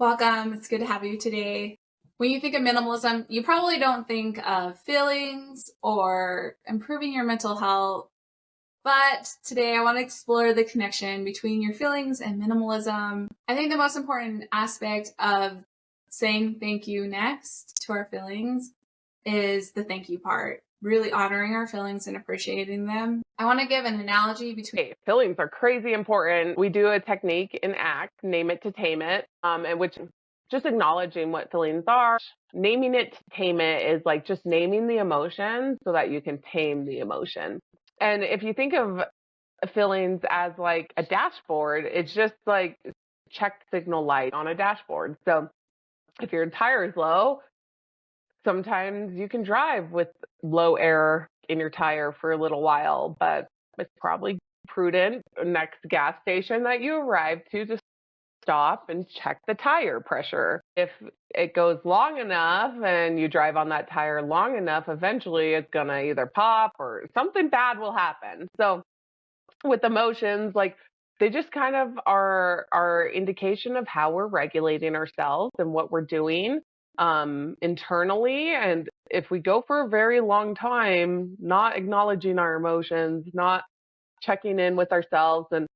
Welcome. It's good to have you today. When you think of minimalism, you probably don't think of feelings or improving your mental health. But today I want to explore the connection between your feelings and minimalism. I think the most important aspect of saying thank you next to our feelings is the thank you part, really honoring our feelings and appreciating them. I want to give an analogy between Hey, feelings are crazy important. We do a technique in ACT, name it to tame it, and which just acknowledging what feelings are. Naming it to tame it is like just naming the emotion so that you can tame the emotion. And if you think of feelings as like a dashboard, it's just like check signal light on a dashboard. So if your tire is low, sometimes you can drive with low air in your tire for a little while, but it's probably prudent next gas station that you arrive to stop and check the tire pressure. If it goes long enough and you drive on that tire long enough, eventually it's going to either pop or something bad will happen. So with emotions, like they just kind of are our indication of how we're regulating ourselves and what we're doing internally. And if we go for a very long time not acknowledging our emotions, not checking in with ourselves and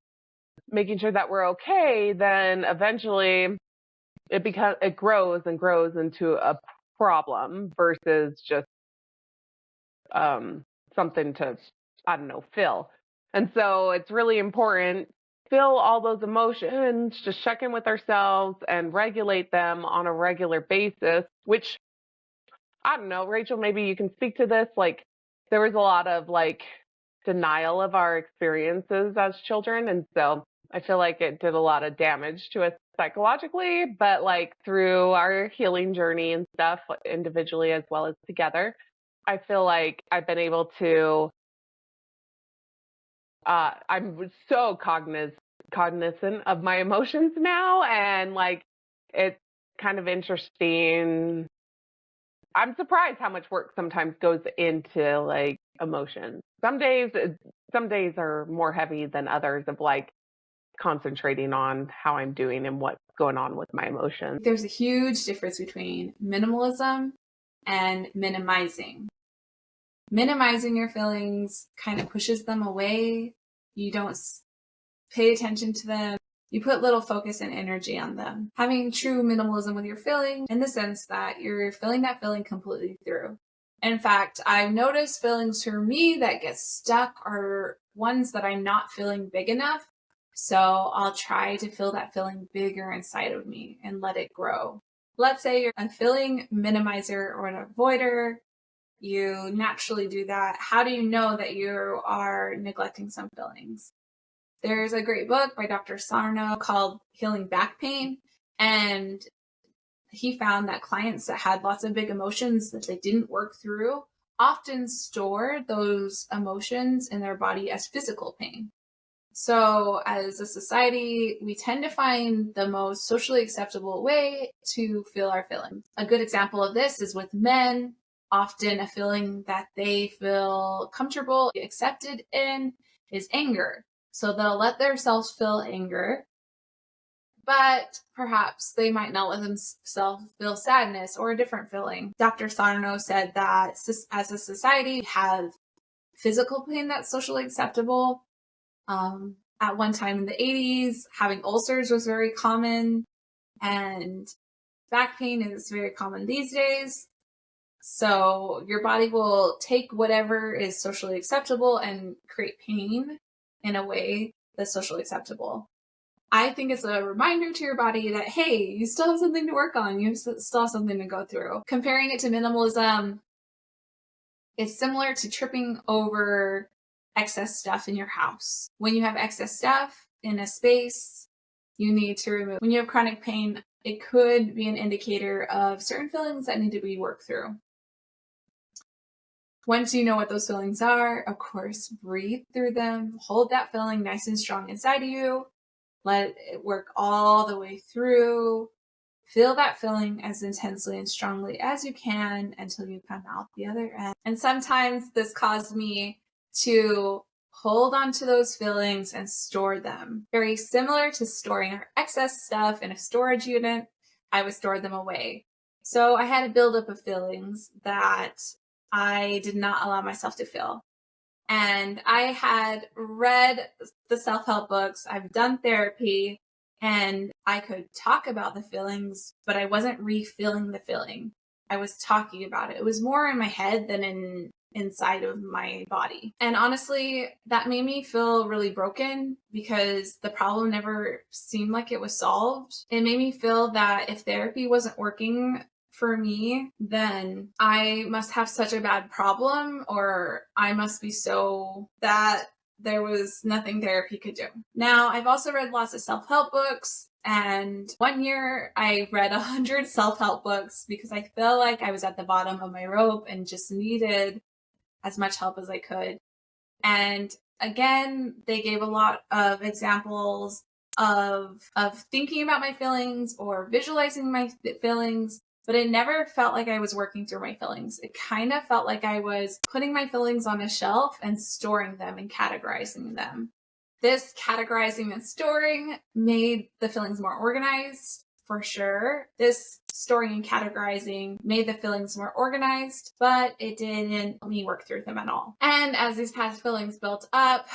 making sure that we're okay, then eventually it grows and grows into a problem versus just something to, I don't know, fill. And so it's really important feel all those emotions, just check in with ourselves and regulate them on a regular basis, which I don't know, Rachel, maybe you can speak to this. Like there was a lot of like denial of our experiences as children. And so I feel like it did a lot of damage to us psychologically, but like through our healing journey and stuff, individually as well as together, I feel like I've been able to I'm so cognizant of my emotions now, and like it's kind of interesting. I'm surprised how much work sometimes goes into like emotions. Some days are more heavy than others of like concentrating on how I'm doing and what's going on with my emotions. there's a huge difference between minimalism and minimizing. Minimizing your feelings kind of pushes them away. You don't pay attention to them. You put little focus and energy on them. Having true minimalism with your feeling in the sense that you're feeling that feeling completely through. In fact, I've noticed feelings for me that get stuck are ones that I'm not feeling big enough. So I'll try to feel that feeling bigger inside of me and let it grow. Let's say you're a feeling minimizer or an avoider. You naturally do that. How do you know that you are neglecting some feelings? There's a great book by Dr. Sarno called Healing Back Pain. And he found that clients that had lots of big emotions that they didn't work through often stored those emotions in their body as physical pain. So as a society, we tend to find the most socially acceptable way to feel our feelings. A good example of this is with men. Often a feeling that they feel comfortable, accepted in is anger. So they'll let themselves feel anger, but perhaps they might not let themselves feel sadness or a different feeling. Dr. Sarno said that as a society, we have physical pain that's socially acceptable. At one time in the 80s, having ulcers was very common, and back pain is very common these days. So your body will take whatever is socially acceptable and create pain in a way that's socially acceptable. I think it's a reminder to your body that, hey, you still have something to work on. You still have something to go through. Comparing it to minimalism, it's similar to tripping over excess stuff in your house. When you have excess stuff in a space, you need to remove. When you have chronic pain, it could be an indicator of certain feelings that need to be worked through. Once you know what those feelings are, of course, breathe through them, hold that feeling nice and strong inside of you, let it work all the way through. Feel that feeling as intensely and strongly as you can until you come out the other end. And sometimes this caused me to hold on to those feelings and store them. Very similar to storing our excess stuff in a storage unit. I would store them away. So I had a buildup of feelings that I did not allow myself to feel. And I had read the self-help books, I've done therapy, and I could talk about the feelings, but I wasn't re-feeling the feeling. I was talking about it. It was more in my head than inside of my body. And honestly, that made me feel really broken because the problem never seemed like it was solved. It made me feel that if therapy wasn't working for me, then I must have such a bad problem, or I must be so that there was nothing therapy could do. Now, I've also read lots of self-help books, and one year I read 100 self-help books because I felt like I was at the bottom of my rope and just needed as much help as I could. And again, they gave a lot of examples of thinking about my feelings or visualizing my feelings, but it never felt like I was working through my feelings. It kind of felt like I was putting my feelings on a shelf and storing them and categorizing them. This categorizing and storing made the feelings more organized, for sure. This storing and categorizing made the feelings more organized, but it didn't let me work through them at all. And as these past feelings built up,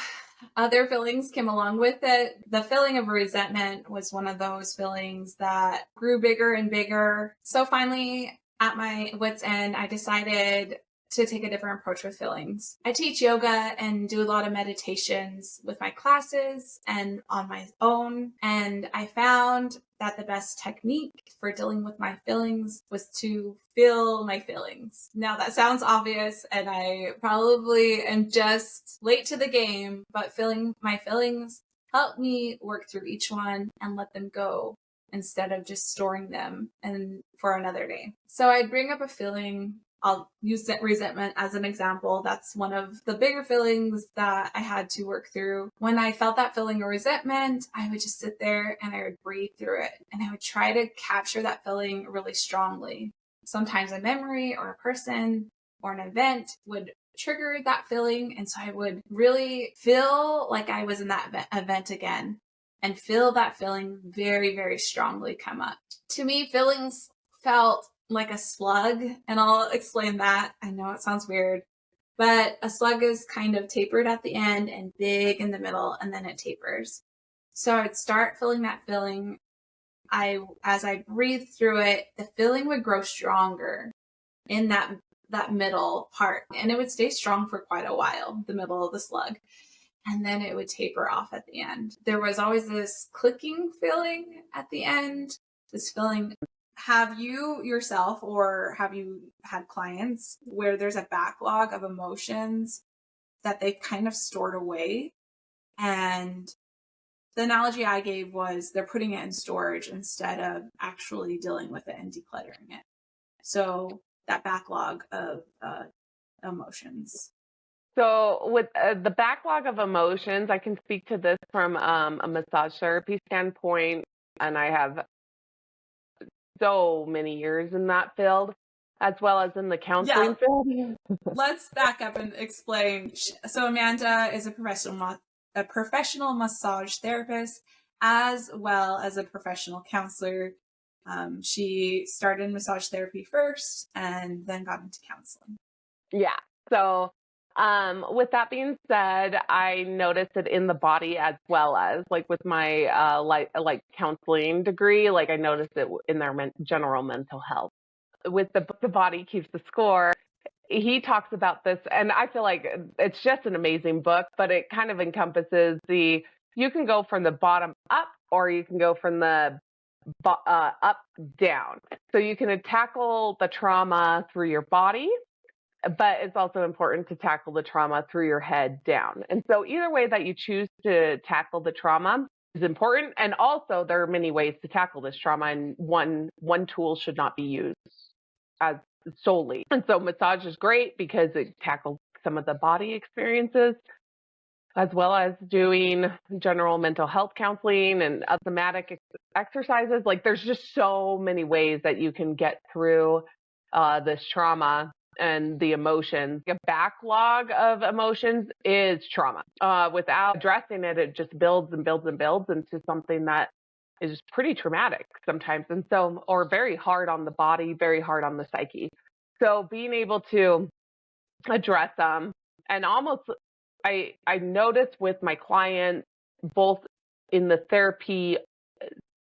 other feelings came along with it. The feeling of resentment was one of those feelings that grew bigger and bigger. So finally, at my wit's end, I decided to take a different approach with feelings. I teach yoga and do a lot of meditations with my classes and on my own. And I found that the best technique for dealing with my feelings was to feel my feelings. Now that sounds obvious, and I probably am just late to the game, but feeling my feelings helped me work through each one and let them go instead of just storing them and for another day. So I'd bring up a feeling. I'll use resentment as an example. That's one of the bigger feelings that I had to work through. When I felt that feeling of resentment, I would just sit there and I would breathe through it. And I would try to capture that feeling really strongly. Sometimes a memory or a person or an event would trigger that feeling. And so I would really feel like I was in that event again and feel that feeling very, very strongly come up. To me, feelings felt like a slug, and I'll explain that. I know it sounds weird, but a slug is kind of tapered at the end and big in the middle, and then it tapers. So I'd start feeling that feeling. As I breathed through it, the feeling would grow stronger in that middle part, and it would stay strong for quite a while, the middle of the slug. And then it would taper off at the end. There was always this clicking feeling at the end, this feeling. Have you yourself, or have you had clients where there's a backlog of emotions that they've kind of stored away? And the analogy I gave was they're putting it in storage instead of actually dealing with it and decluttering it. So that backlog of emotions. So, with the backlog of emotions, I can speak to this from a massage therapy standpoint, and I have so many years in that field, as well as in the counseling field. Let's back up and explain. So Amanda is a professional massage therapist as well as a professional counselor. She started in massage therapy first and then got into counseling. Yeah. So, with that being said, I noticed it in the body as well as like with my like counseling degree. Like I noticed it in their general mental health. With the body keeps the score. He talks about this, and I feel like it's just an amazing book. But it kind of encompasses you can go from the bottom up, or you can go from the up down. So you can tackle the trauma through your body, but it's also important to tackle the trauma through your head down. And so either way that you choose to tackle the trauma is important. And also there are many ways to tackle this trauma, and one tool should not be used as solely. And so massage is great because it tackles some of the body experiences, as well as doing general mental health counseling and somatic exercises. Like there's just so many ways that you can get through this trauma and the emotions. A backlog of emotions is trauma. Without addressing it, it just builds and builds and builds into something that is pretty traumatic sometimes. And so, or very hard on the body, very hard on the psyche. So being able to address them and almost, I notice with my clients, both in the therapy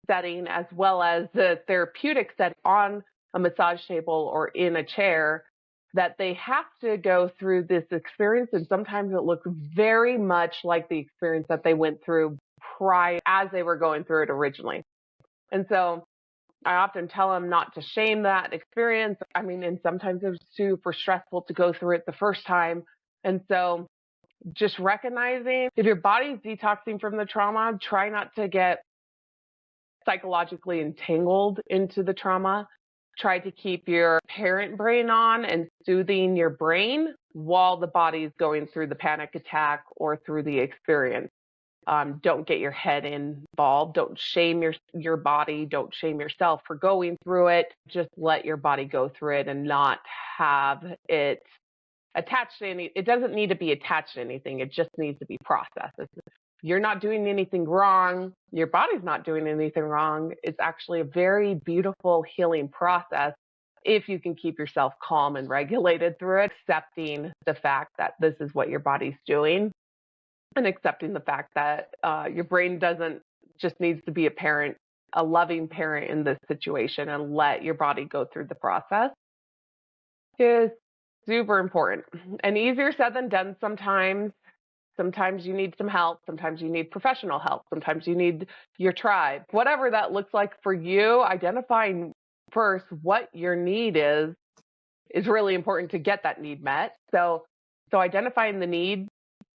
setting as well as the therapeutic setting on a massage table or in a chair, that they have to go through this experience. And sometimes it looks very much like the experience that they went through prior as they were going through it originally. And so I often tell them not to shame that experience. I mean, and sometimes it's super stressful to go through it the first time. And so just recognizing if your body's detoxing from the trauma, try not to get psychologically entangled into the trauma. Try to keep your parent brain on and soothing your brain while the body's going through the panic attack or through the experience. Don't get your head involved. Don't shame your body. Don't shame yourself for going through it. Just let your body go through it and not have it attached to any. It doesn't need to be attached to anything. It just needs to be processed. You're not doing anything wrong. Your body's not doing anything wrong. It's actually a very beautiful healing process if you can keep yourself calm and regulated through it, accepting the fact that this is what your body's doing and accepting the fact that your brain doesn't just needs to be a parent, a loving parent in this situation, and let your body go through the process is super important and easier said than done sometimes. Sometimes you need some help. Sometimes you need professional help. Sometimes you need your tribe. Whatever that looks like for you, identifying first what your need is really important to get that need met. So identifying the need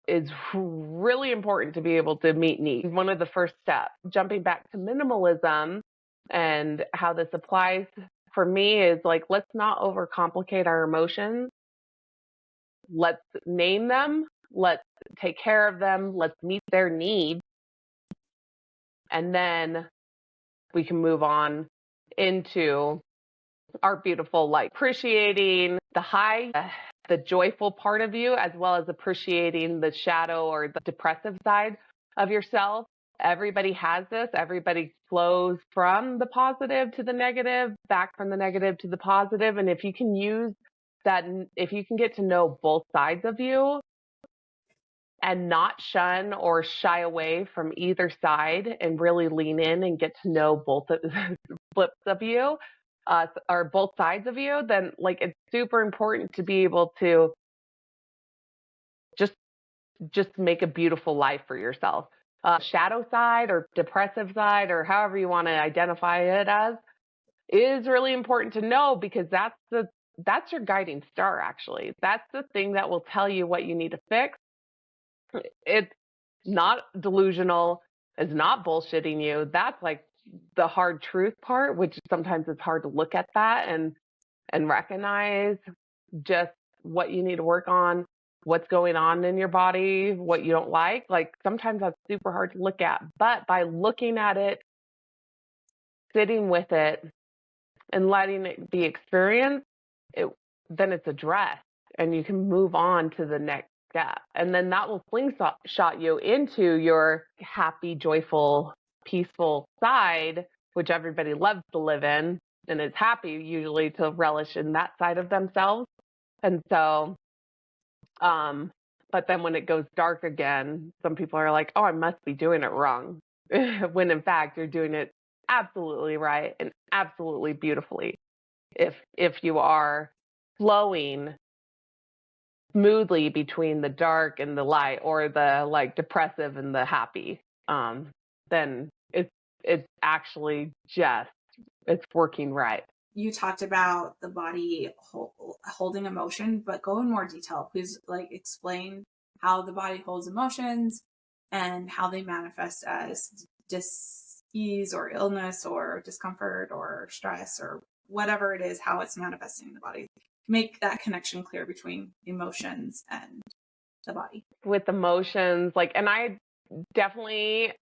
is really important to be able to meet needs. One of the first steps. Jumping back to minimalism and how this applies for me is like, let's not overcomplicate our emotions. Let's name them. Let's take care of them. Let's meet their needs. And then we can move on into our beautiful life. Appreciating the high, the joyful part of you, as well as appreciating the shadow or the depressive side of yourself. Everybody has this. Everybody flows from the positive to the negative, back from the negative to the positive. And if you can use that, if you can get to know both sides of you, and not shun or shy away from either side and really lean in and get to know both of flips of you or both sides of you, then like it's super important to be able to just make a beautiful life for yourself. Shadow side or depressive side or however you want to identify it as is really important to know, because that's your guiding star. Actually, that's the thing that will tell you what you need to fix. It's not delusional. It's not bullshitting you. That's like the hard truth part, which sometimes it's hard to look at that and recognize just what you need to work on, what's going on in your body, what you don't like. Like sometimes that's super hard to look at, but by looking at it, sitting with it, and letting it be experienced, then it's addressed and you can move on to the next step. And then that will slingshot you into your happy, joyful, peaceful side, which everybody loves to live in and is happy usually to relish in that side of themselves. And so, but then when it goes dark again, some people are like, oh, I must be doing it wrong. When in fact, you're doing it absolutely right and absolutely beautifully. If you are flowing smoothly between the dark and the light, or the like depressive and the happy, then it's actually just, it's working right. You talked about the body holding emotion, but go in more detail. Please, like, explain how the body holds emotions and how they manifest as dis-ease or illness or discomfort or stress or whatever it is, how it's manifesting in the body. Make that connection clear between emotions and the body. With emotions, like, and I definitely,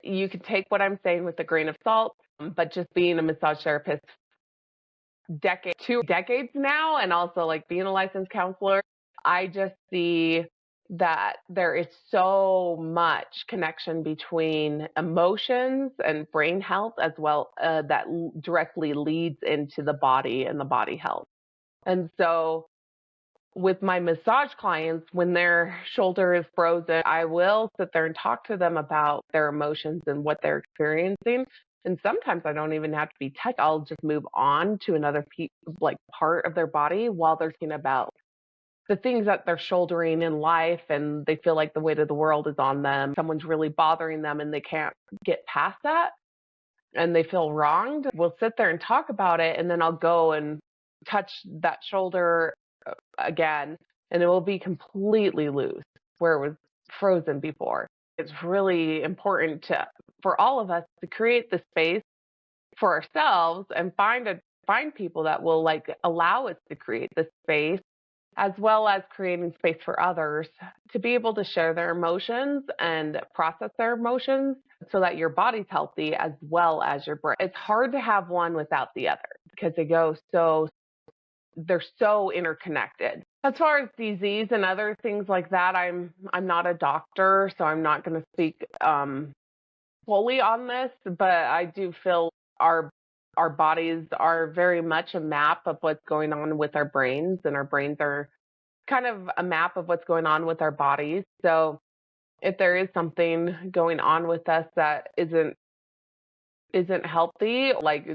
you could take what I'm saying with a grain of salt, but just being a massage therapist 2 decades now, and also like being a licensed counselor, I just see that there is so much connection between emotions and brain health as well, that directly leads into the body and the body health. And so with my massage clients, when their shoulder is frozen, I will sit there and talk to them about their emotions and what they're experiencing. And sometimes I don't even have to be touched. I'll just move on to another part of their body while they're thinking about the things that they're shouldering in life, and they feel like the weight of the world is on them. Someone's really bothering them and they can't get past that and they feel wronged. We'll sit there and talk about it, and then I'll go and touch that shoulder again, and it will be completely loose where it was frozen before. It's really important for all of us to create the space for ourselves and find people that will like allow us to create the space, as well as creating space for others to be able to share their emotions and process their emotions so that your body's healthy as well as your brain. It's hard to have one without the other because they're so interconnected. As far as disease and other things like that, I'm not a doctor, so I'm not going to speak fully on this, but I do feel our bodies are very much a map of what's going on with our brains, and our brains are kind of a map of what's going on with our bodies. So if there is something going on with us that isn't healthy, like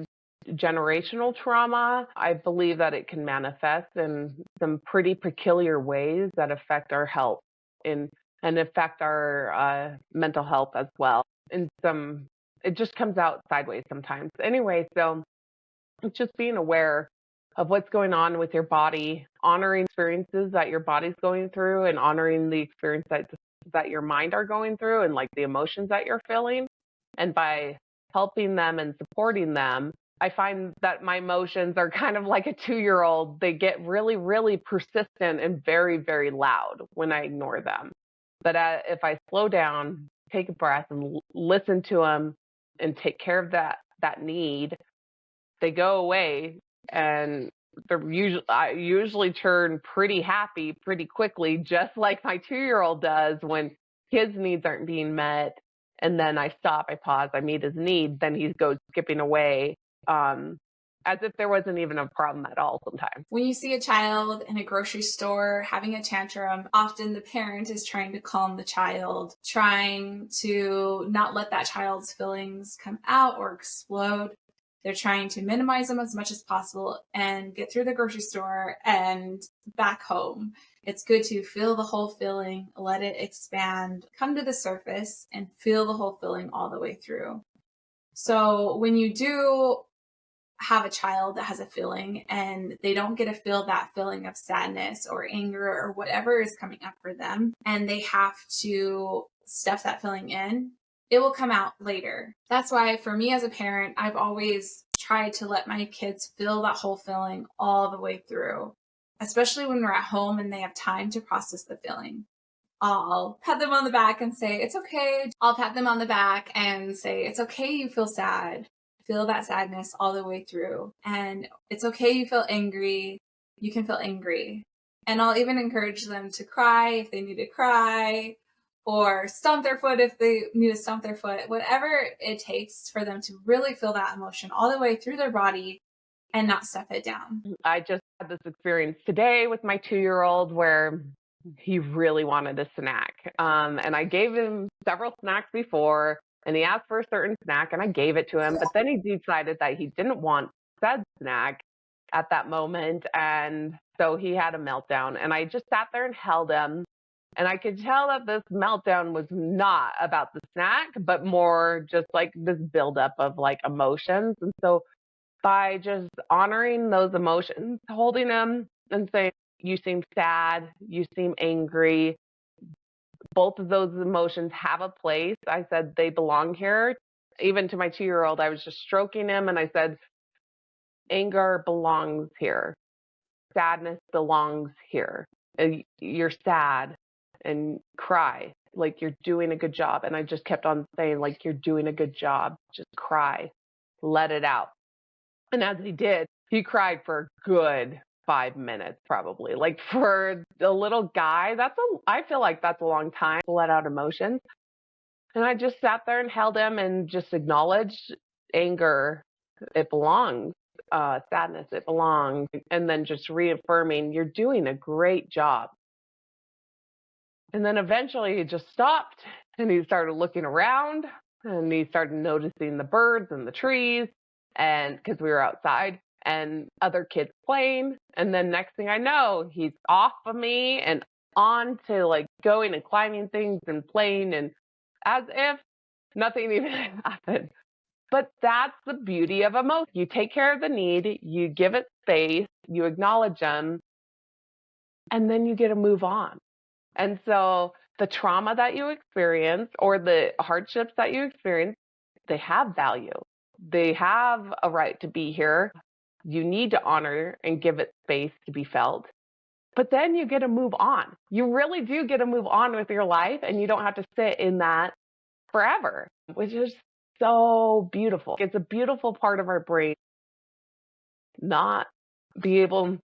generational trauma, I believe that it can manifest in some pretty peculiar ways that affect our health and affect our mental health as well. It just comes out sideways sometimes. Anyway, so it's just being aware of what's going on with your body, honoring experiences that your body's going through, and honoring the experience that your mind are going through, and like the emotions that you're feeling. And by helping them and supporting them, I find that my emotions are kind of like a 2-year-old. They get really, really persistent and very, very loud when I ignore them. But if I slow down, take a breath, and listen to them, and take care of that need, they go away, and I usually turn pretty happy pretty quickly, just like my 2-year-old does when his needs aren't being met. And then I stop, I pause, I meet his need, then he goes skipping away, as if there wasn't even a problem at all sometimes. When you see a child in a grocery store having a tantrum, often the parent is trying to calm the child, trying to not let that child's feelings come out or explode. They're trying to minimize them as much as possible and get through the grocery store and back home. It's good to feel the whole feeling, let it expand, come to the surface, and feel the whole feeling all the way through. So when you do have a child that has a feeling and they don't get to feel that feeling of sadness or anger or whatever is coming up for them, and they have to stuff that feeling in, it will come out later. That's why for me as a parent, I've always tried to let my kids feel that whole feeling all the way through, especially when we're at home and they have time to process the feeling. I'll pat them on the back and say, it's okay. I'll pat them on the back and say, it's okay you feel sad. Feel that sadness all the way through. And it's okay you feel angry. You can feel angry. And I'll even encourage them to cry if they need to cry, or stomp their foot if they need to stomp their foot. Whatever it takes for them to really feel that emotion all the way through their body and not stuff it down. I just had this experience today with my 2-year-old where he really wanted a snack. And I gave him several snacks before, and he asked for a certain snack, and I gave it to him. But then he decided that he didn't want said snack at that moment. And so he had a meltdown. And I just sat there and held him. And I could tell that this meltdown was not about the snack, but more just like this buildup of like emotions. And so by just honoring those emotions, holding them and saying, you seem sad, you seem angry. Both of those emotions have a place. I said they belong here. Even to my 2-year-old, I was just stroking him and I said, anger belongs here. Sadness belongs here. You're sad and cry like you're doing a good job. And I just kept on saying, like, you're doing a good job. Just cry, let it out. And as he did, he cried for a good 5 minutes probably. Like for the little guy, I feel like that's a long time to let out emotions. And I just sat there and held him and just acknowledged anger. It belongs. Sadness, it belongs. And then just reaffirming, you're doing a great job. And then eventually he just stopped and he started looking around and he started noticing the birds and the trees and because we were outside and other kids playing. And then next thing I know, he's off of me and on to like going and climbing things and playing and as if nothing even happened. But that's the beauty of emotion. You take care of the need, you give it space, you acknowledge them, and then you get to move on. And so the trauma that you experience or the hardships that you experience, they have value. They have a right to be here. You need to honor and give it space to be felt. But then you get to move on. You really do get to move on with your life and you don't have to sit in that forever, which is so beautiful. It's a beautiful part of our brain not be able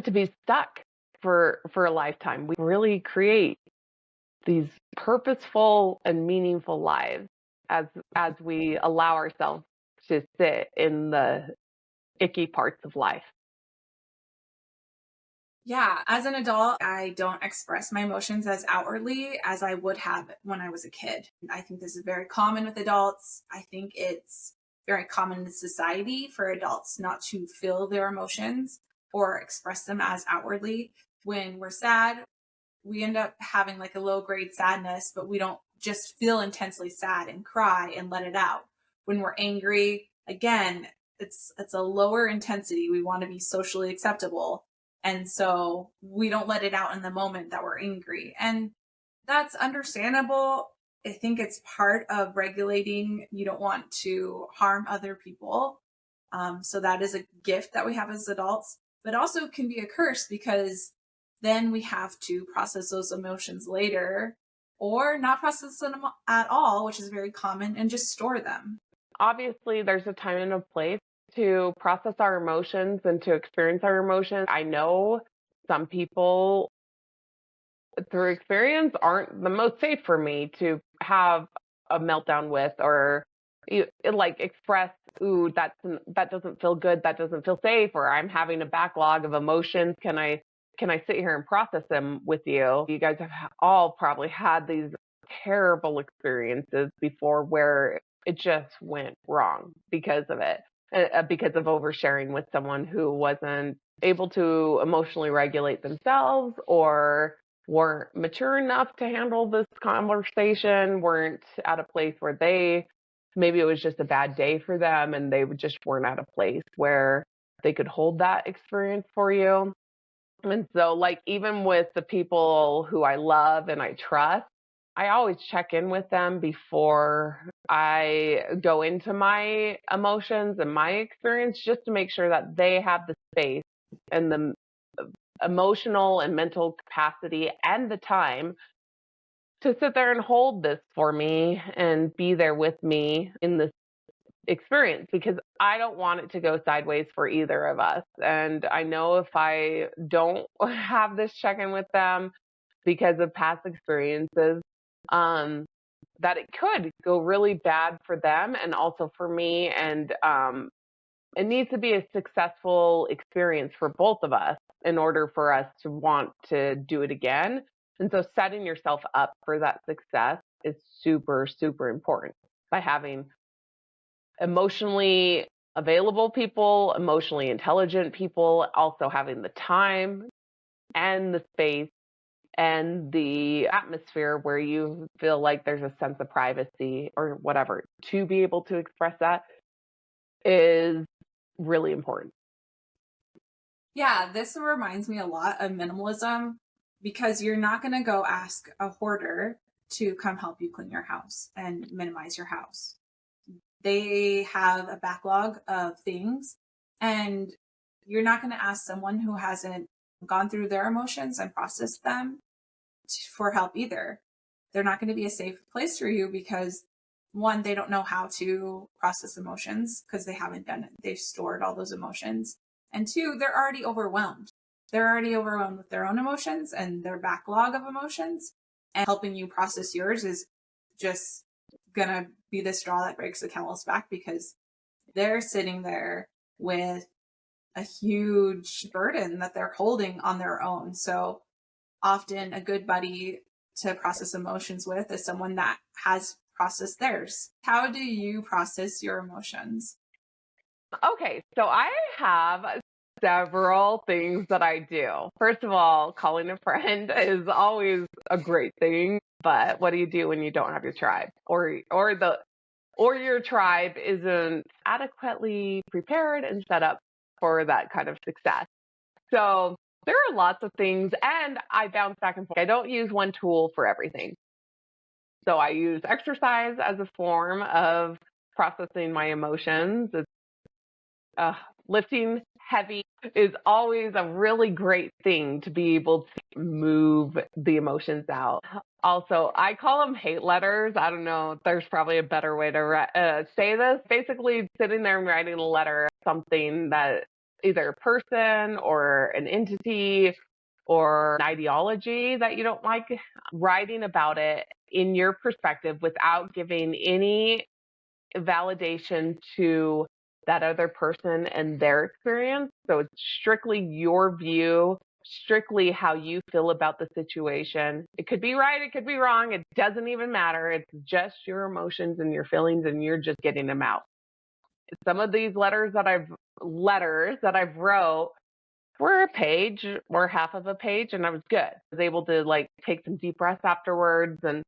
to be stuck for a lifetime. We really create these purposeful and meaningful lives as we allow ourselves to sit in the icky parts of life. Yeah, as an adult, I don't express my emotions as outwardly as I would have when I was a kid. I think this is very common with adults. I think it's very common in society for adults not to feel their emotions or express them as outwardly. When we're sad, we end up having like a low grade sadness, but we don't just feel intensely sad and cry and let it out. When we're angry, again, it's a lower intensity. We want to be socially acceptable. And so we don't let it out in the moment that we're angry. And that's understandable. I think it's part of regulating. You don't want to harm other people. So that is a gift that we have as adults, but also can be a curse because then we have to process those emotions later or not process them at all, which is very common, and just store them. Obviously, there's a time and a place to process our emotions and to experience our emotions. I know some people through experience aren't the most safe for me to have a meltdown with or like express, ooh, that doesn't feel good, that doesn't feel safe, or I'm having a backlog of emotions. Can I sit here and process them with you? You guys have all probably had these terrible experiences before where it just went wrong because of it, because of oversharing with someone who wasn't able to emotionally regulate themselves or weren't mature enough to handle this conversation, weren't at a place where maybe it was just a bad day for them and they just weren't at a place where they could hold that experience for you. And so, like, even with the people who I love and I trust, I always check in with them before I go into my emotions and my experience just to make sure that they have the space and the emotional and mental capacity and the time to sit there and hold this for me and be there with me in this experience because I don't want it to go sideways for either of us. And I know if I don't have this check in with them because of past experiences, that it could go really bad for them and also for me. And it needs to be a successful experience for both of us in order for us to want to do it again. And so setting yourself up for that success is super, super important by having emotionally available people, emotionally intelligent people, also having the time and the space and the atmosphere where you feel like there's a sense of privacy or whatever to be able to express that is really important. Yeah, this reminds me a lot of minimalism because you're not going to go ask a hoarder to come help you clean your house and minimize your house. They have a backlog of things, and you're not going to ask someone who hasn't gone through their emotions and processed them for help either. They're not going to be a safe place for you because one, they don't know how to process emotions because they haven't done it. They've stored all those emotions. And two, they're already overwhelmed. They're already overwhelmed with their own emotions and their backlog of emotions. And helping you process yours is just going to be the straw that breaks the camel's back, because they're sitting there with a huge burden that they're holding on their own. So often a good buddy to process emotions with is someone that has processed theirs. How do you process your emotions? Okay, so I have several things that I do. First of all, calling a friend is always a great thing, but what do you do when you don't have your tribe, or your tribe isn't adequately prepared and set up for that kind of success? So there are lots of things, and I bounce back and forth. I don't use one tool for everything. So I use exercise as a form of processing my emotions. Lifting heavy is always a really great thing to be able to move the emotions out. Also, I call them hate letters. I don't know. There's probably a better way to say this. Basically, sitting there and writing a letter, something that either a person or an entity or an ideology that you don't like, writing about it in your perspective without giving any validation to that other person and their experience. So it's strictly your view, strictly how you feel about the situation. It could be right, it could be wrong. It doesn't even matter. It's just your emotions and your feelings, and you're just getting them out. Some of these letters that I've wrote were a page or half of a page, and I was good. I was able to like take some deep breaths afterwards and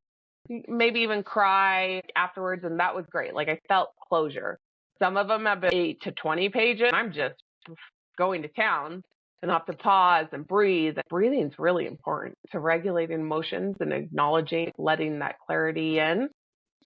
maybe even cry afterwards, and that was great. Like I felt closure. Some of them have been 8 to 20 pages. I'm just going to town and have to pause and breathe. Breathing is really important to regulating emotions and acknowledging, letting that clarity in.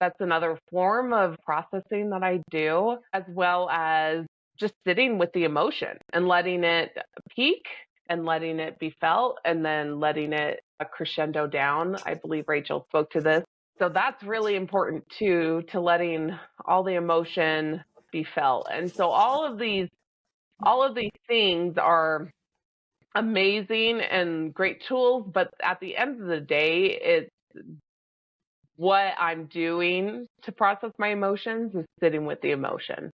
That's another form of processing that I do, as well as just sitting with the emotion and letting it peak and letting it be felt and then letting it crescendo down. I believe Rachel spoke to this. So that's really important too, to letting all the emotion be felt. And so all of these things are amazing and great tools, but at the end of the day, it's what I'm doing to process my emotions is sitting with the emotion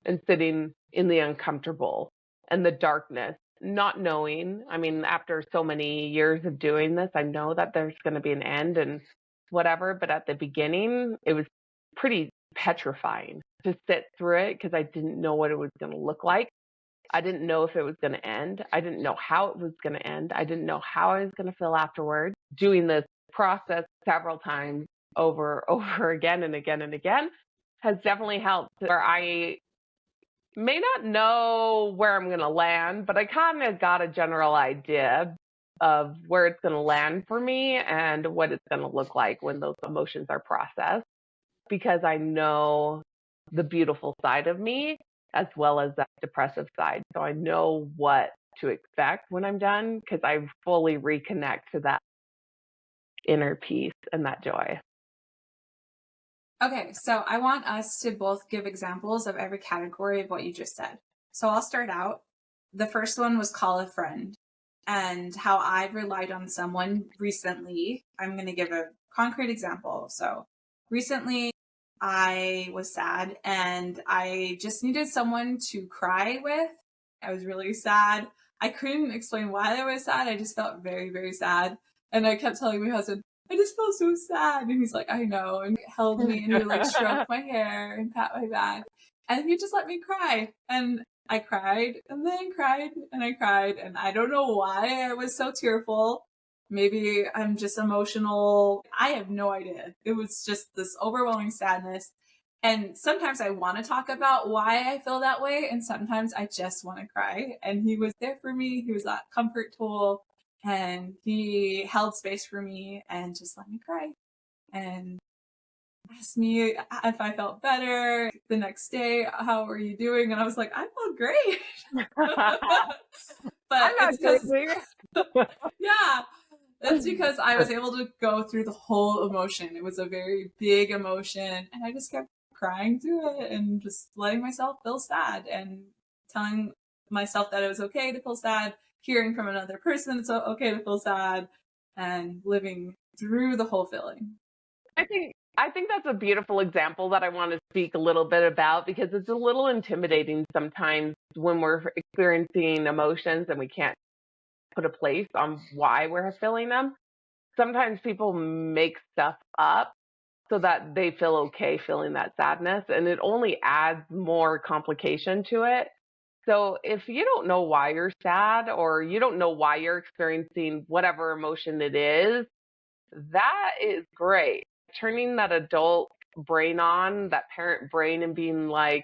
and sitting in the uncomfortable and the darkness, not knowing. I mean, after so many years of doing this, I know that there's going to be an end and whatever. But at the beginning, it was pretty petrifying to sit through it because I didn't know what it was going to look like. I didn't know if it was going to end. I didn't know how it was going to end. I didn't know how I was going to feel afterwards. Doing this process several times over again and again and again has definitely helped, where I may not know where I'm going to land, but I kind of got a general idea of where it's going to land for me and what it's going to look like when those emotions are processed, because I know the beautiful side of me as well as that depressive side. So I know what to expect when I'm done because I fully reconnect to that inner peace and that joy. Okay, so I want us to both give examples of every category of what you just said. So I'll start out. The first one was call a friend, and how I've relied on someone recently. I'm going to give a concrete example. So recently I was sad and I just needed someone to cry with. I was really sad. I couldn't explain why I was sad. I just felt very, very sad. And I kept telling my husband, I just felt so sad. And he's like, I know. And he held me and he would like stroke my hair and pat my back. And he just let me cry. And I cried and then cried and I cried. And I don't know why I was so tearful. Maybe I'm just emotional. I have no idea. It was just this overwhelming sadness. And sometimes I want to talk about why I feel that way. And sometimes I just want to cry. And he was there for me. He was that comfort tool. And he held space for me and just let me cry and asked me if I felt better the next day. How are you doing? And I was like, I feel great. But it's because, yeah, it's because I was able to go through the whole emotion. It was a very big emotion. And I just kept crying through it and just letting myself feel sad and telling myself that it was okay to feel sad, hearing from another person it's okay to feel sad, and living through the whole feeling. I think that's a beautiful example that I want to speak a little bit about because it's a little intimidating sometimes when we're experiencing emotions and we can't put a place on why we're feeling them. Sometimes people make stuff up so that they feel okay feeling that sadness, and it only adds more complication to it. So if you don't know why you're sad or you don't know why you're experiencing whatever emotion it is, that is great. Turning that adult brain on, that parent brain, and being like,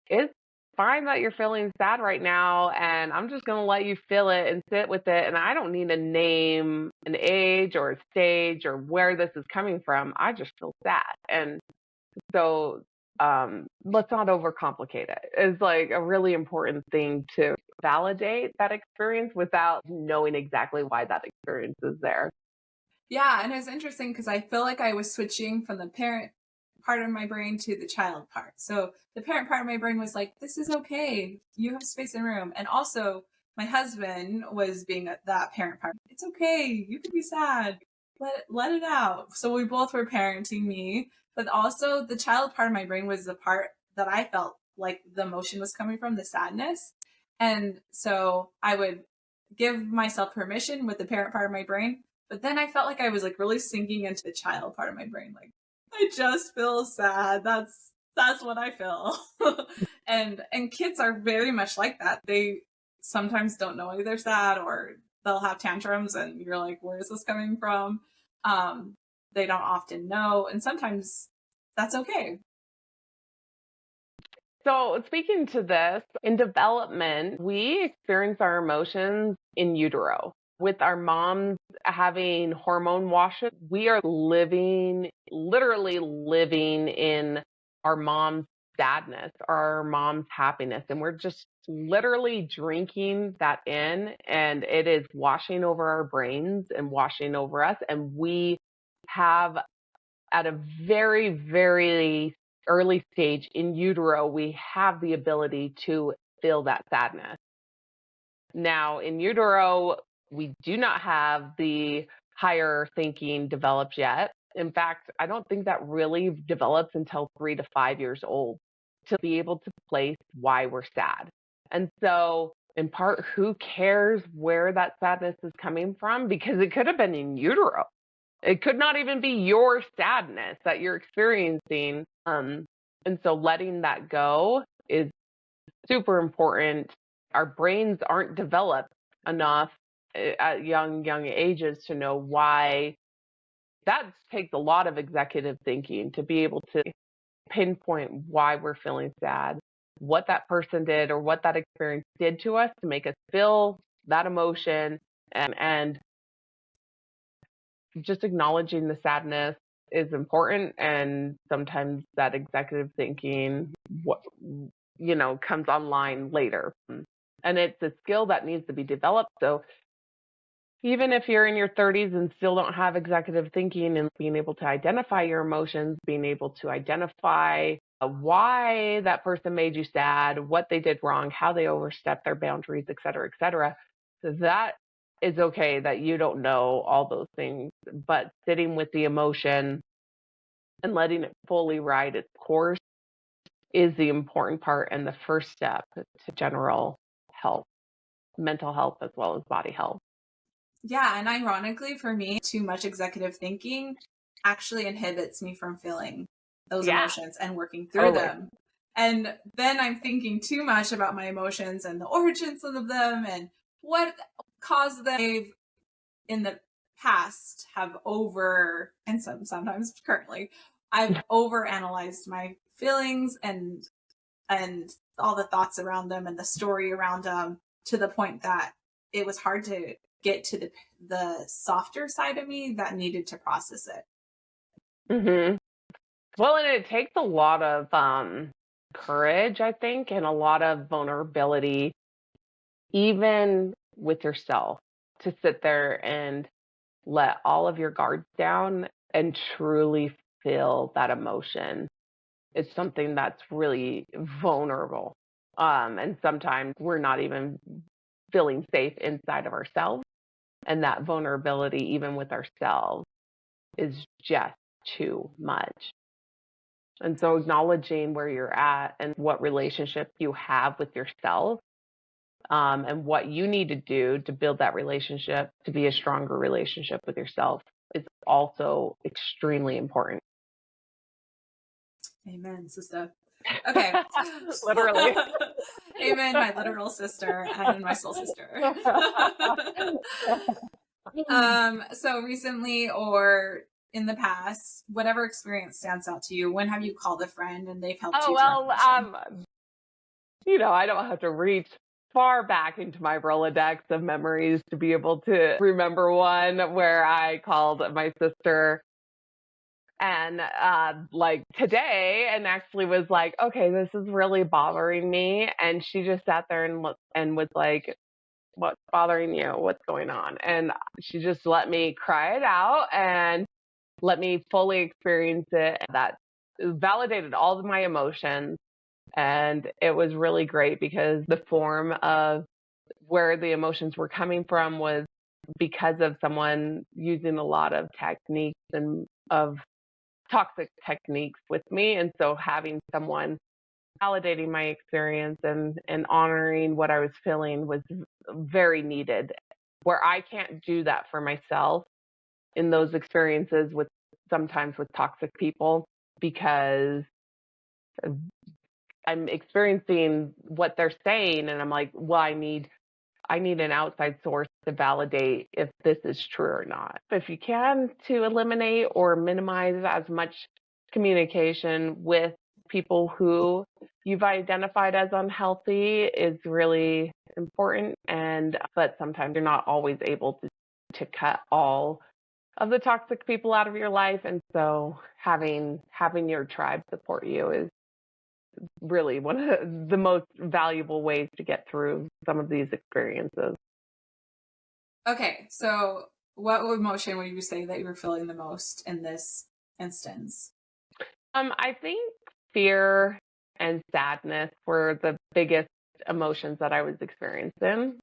it's fine that you're feeling sad right now, and I'm just going to let you feel it and sit with it. And I don't need to name an age or a stage or where this is coming from. I just feel sad. And so let's not overcomplicate it. It's like a really important thing to validate that experience without knowing exactly why that experience is there. Yeah, and it was interesting because I feel like I was switching from the parent part of my brain to the child part. So the parent part of my brain was like, "This is okay. You have space and room." And also, my husband was being that parent part. It's okay. You could be sad. Let it out. So we both were parenting me, but also the child part of my brain was the part that I felt like the emotion was coming from, the sadness. And so I would give myself permission with the parent part of my brain, but then I felt like I was like really sinking into the child part of my brain. Like, I just feel sad. That's what I feel. And kids are very much like that. They sometimes don't know why they're sad, or they'll have tantrums and you're like, where is this coming from? Um, they don't often know. And sometimes that's okay. So, speaking to this, in development, we experience our emotions in utero. With our moms having hormone washes, we are living, literally living in our mom's sadness or our mom's happiness. And we're just literally drinking that in, and it is washing over our brains and washing over us. And we have at a very, very early stage in utero, we have the ability to feel that sadness. Now, in utero, we do not have the higher thinking developed yet. In fact, I don't think that really develops until 3 to 5 years old to be able to place why we're sad. And so, in part, who cares where that sadness is coming from? Because it could have been in utero. It could not even be your sadness that you're experiencing. And so letting that go is super important. Our brains aren't developed enough at young ages to know why. That takes a lot of executive thinking to be able to pinpoint why we're feeling sad, what that person did or what that experience did to us to make us feel that emotion, and just acknowledging the sadness is important. And sometimes that executive thinking what comes online later, and it's a skill that needs to be developed. So even if you're in your 30s and still don't have executive thinking and being able to identify your emotions, being able to identify why that person made you sad, what they did wrong, how they overstepped their boundaries, et cetera, that is okay that you don't know all those things, but sitting with the emotion and letting it fully ride its course is the important part and the first step to general health, mental health, as well as body health. Yeah, and ironically for me, too much executive thinking actually inhibits me from feeling those Yeah, emotions and working through totally. them. And then I'm thinking too much about my emotions and the origins of them and what caused them in the past have over, and sometimes currently, I've over analyzed my feelings and all the thoughts around them and the story around them, to the point that it was hard to get to the softer side of me that needed to process it. hmm Well, and it takes a lot of courage, I think, and a lot of vulnerability, even with yourself, to sit there and let all of your guards down and truly feel that emotion. It's something that's really vulnerable. And sometimes we're not even feeling safe inside of ourselves. And that vulnerability, even with ourselves, is just too much. And so acknowledging where you're at and what relationship you have with yourself, and what you need to do to build that relationship to be a stronger relationship with yourself is also extremely important. Amen, sister. Okay. Literally. Amen, my literal sister and my soul sister. So recently or in the past, whatever experience stands out to you, when have you called a friend and they've helped Oh, you well, transition? I don't have to reach far back into my Rolodex of memories to be able to remember one where I called my sister and like today and actually was like, okay, this is really bothering me. And she just sat there and looked and was like, what's bothering you? What's going on? And she just let me cry it out and let me fully experience it. That validated all of my emotions. And it was really great because the form of where the emotions were coming from was because of someone using a lot of techniques and of toxic techniques with me. And so having someone validating my experience and honoring what I was feeling was very needed. Where I can't do that for myself in those experiences with sometimes with toxic people because I'm experiencing what they're saying and I'm like, well, I need an outside source to validate if this is true or not. If you can, to eliminate or minimize as much communication with people who you've identified as unhealthy is really important. But sometimes you're not always able to cut all of the toxic people out of your life. And so having your tribe support you is really one of the most valuable ways to get through some of these experiences. Okay, so what emotion would you say that you were feeling the most in this instance? I think fear and sadness were the biggest emotions that I was experiencing.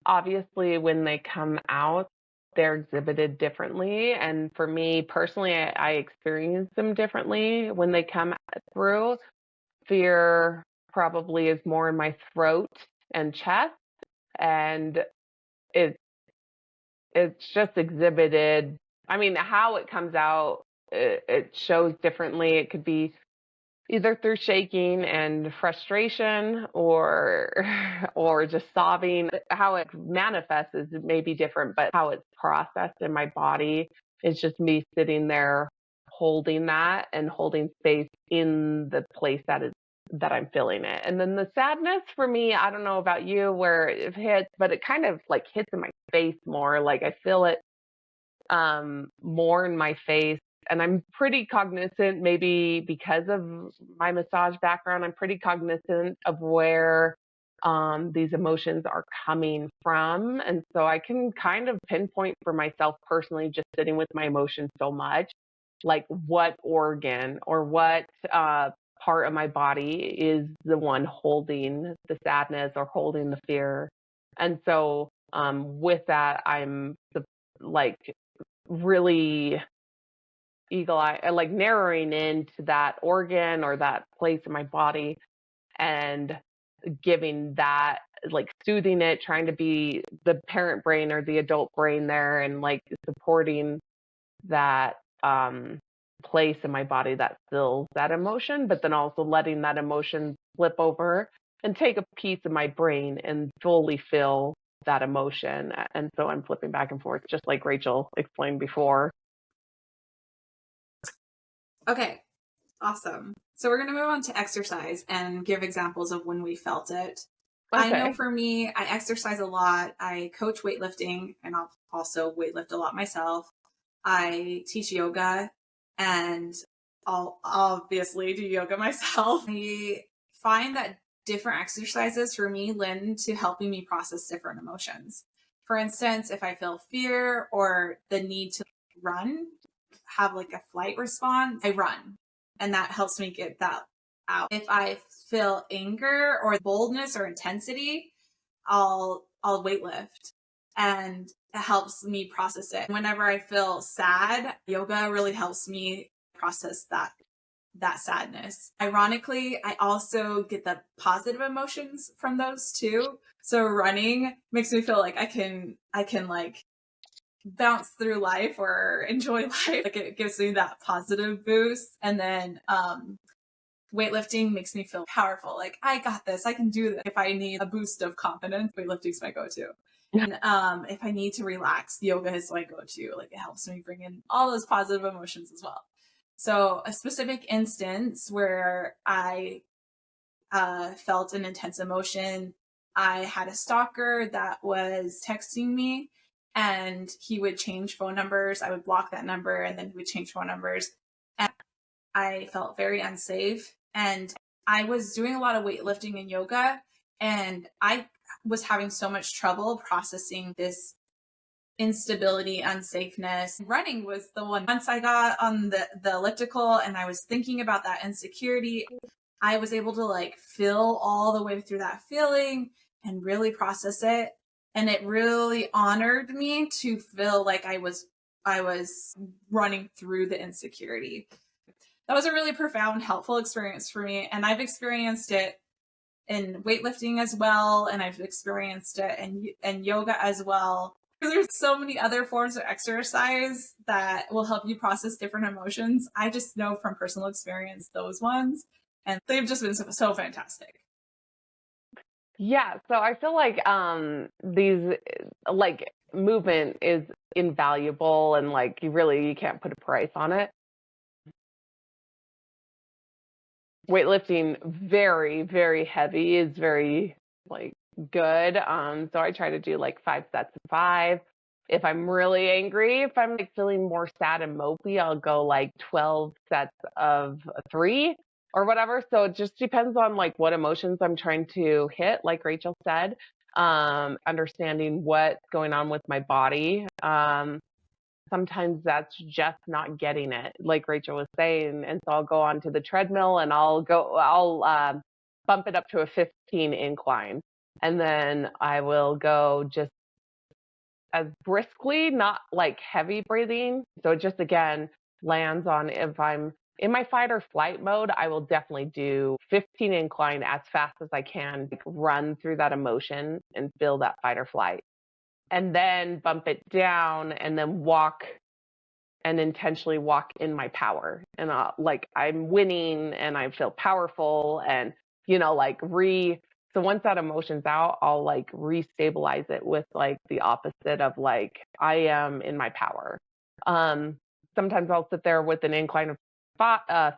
Obviously, when they come out, they're exhibited differently. And for me personally, I experience them differently when they come through. Fear probably is more in my throat and chest, and it it's just exhibited. I mean, how it comes out, it shows differently. It could be either through shaking and frustration or or just sobbing. How it manifests is maybe different, but how it's processed in my body is just me sitting there holding that and holding space in the place that I'm feeling it. And then the sadness for me, I don't know about you where it hits, but it kind of like hits in my face more. Like I feel it more in my face. And I'm pretty cognizant, maybe because of my massage background, I'm pretty cognizant of where these emotions are coming from. And so I can kind of pinpoint for myself personally, just sitting with my emotions so much, like what organ or what part of my body is the one holding the sadness or holding the fear. And so with that, like really eagle eye, like narrowing into that organ or that place in my body and giving that, like soothing it, trying to be the parent brain or the adult brain there and like supporting that place in my body that fills that emotion, but then also letting that emotion flip over and take a piece of my brain and fully fill that emotion. And so I'm flipping back and forth, just like Rachel explained before. Okay, awesome. So we're going to move on to exercise and give examples of when we felt it. I know Okay. for me, I exercise a lot. I coach weightlifting and I'll also weightlift a lot myself. I teach yoga and I'll obviously do yoga myself. I find that different exercises for me lend to helping me process different emotions. For instance, if I feel fear or the need to run, have like a flight response, I run. And that helps me get that out. If I feel anger or boldness or intensity, I'll weightlift, and it helps me process it. Whenever I feel sad, yoga really helps me process that sadness. Ironically, I also get the positive emotions from those too. So running makes me feel like I can like bounce through life or enjoy life. Like it gives me that positive boost. And then weightlifting makes me feel powerful. Like I got this. I can do this. If I need a boost of confidence, weightlifting's my go-to. And if I need to relax, yoga is my go-to. Like it helps me bring in all those positive emotions as well. So a specific instance where I felt an intense emotion, I had a stalker that was texting me, and he would change phone numbers. I would block that number, and then he would change phone numbers. And I felt very unsafe. And I was doing a lot of weightlifting and yoga, and I was having so much trouble processing this instability, unsafeness. Running was the one. Once I got on the elliptical and I was thinking about that insecurity, I was able to like feel all the way through that feeling and really process it. And it really honored me to feel like I was running through the insecurity. That was a really profound, helpful experience for me. And I've experienced it in weightlifting as well. And I've experienced it in yoga as well. There's so many other forms of exercise that will help you process different emotions. I just know from personal experience those ones, and they've just been so fantastic. Yeah, so I feel like these like movement is invaluable, and like you can't put a price on it. Weightlifting very, very heavy is very like good. So I try to do like 5 sets of 5. If I'm really angry, if I'm like feeling more sad and mopey, I'll go like 12 sets of 3 or whatever. So it just depends on like what emotions I'm trying to hit, like Rachel said, understanding what's going on with my body. Sometimes that's just not getting it, like Rachel was saying. And so I'll go onto the treadmill and I'll bump it up to a 15 incline. And then I will go just as briskly, not like heavy breathing. So it just, again, lands on if I'm in my fight or flight mode, I will definitely do 15 incline as fast as I can, like run through that emotion and feel that fight or flight. And then bump it down and then walk and intentionally walk in my power. And like I'm winning and I feel powerful and, so once that emotion's out, I'll like restabilize it with like the opposite of like, I am in my power. Sometimes I'll sit there with an incline of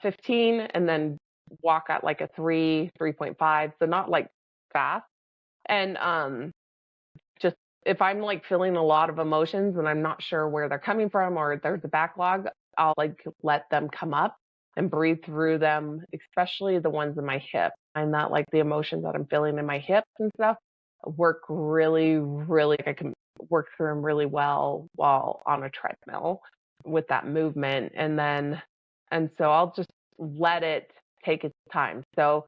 15 and then walk at like a 3.5. So not like fast. And, just if I'm like feeling a lot of emotions and I'm not sure where they're coming from or there's a backlog, I'll like let them come up and breathe through them, especially the ones in my hip. And that like the emotions that I'm feeling in my hips and stuff work really, really, I can work through them really well while on a treadmill with that movement. And so I'll just let it take its time. So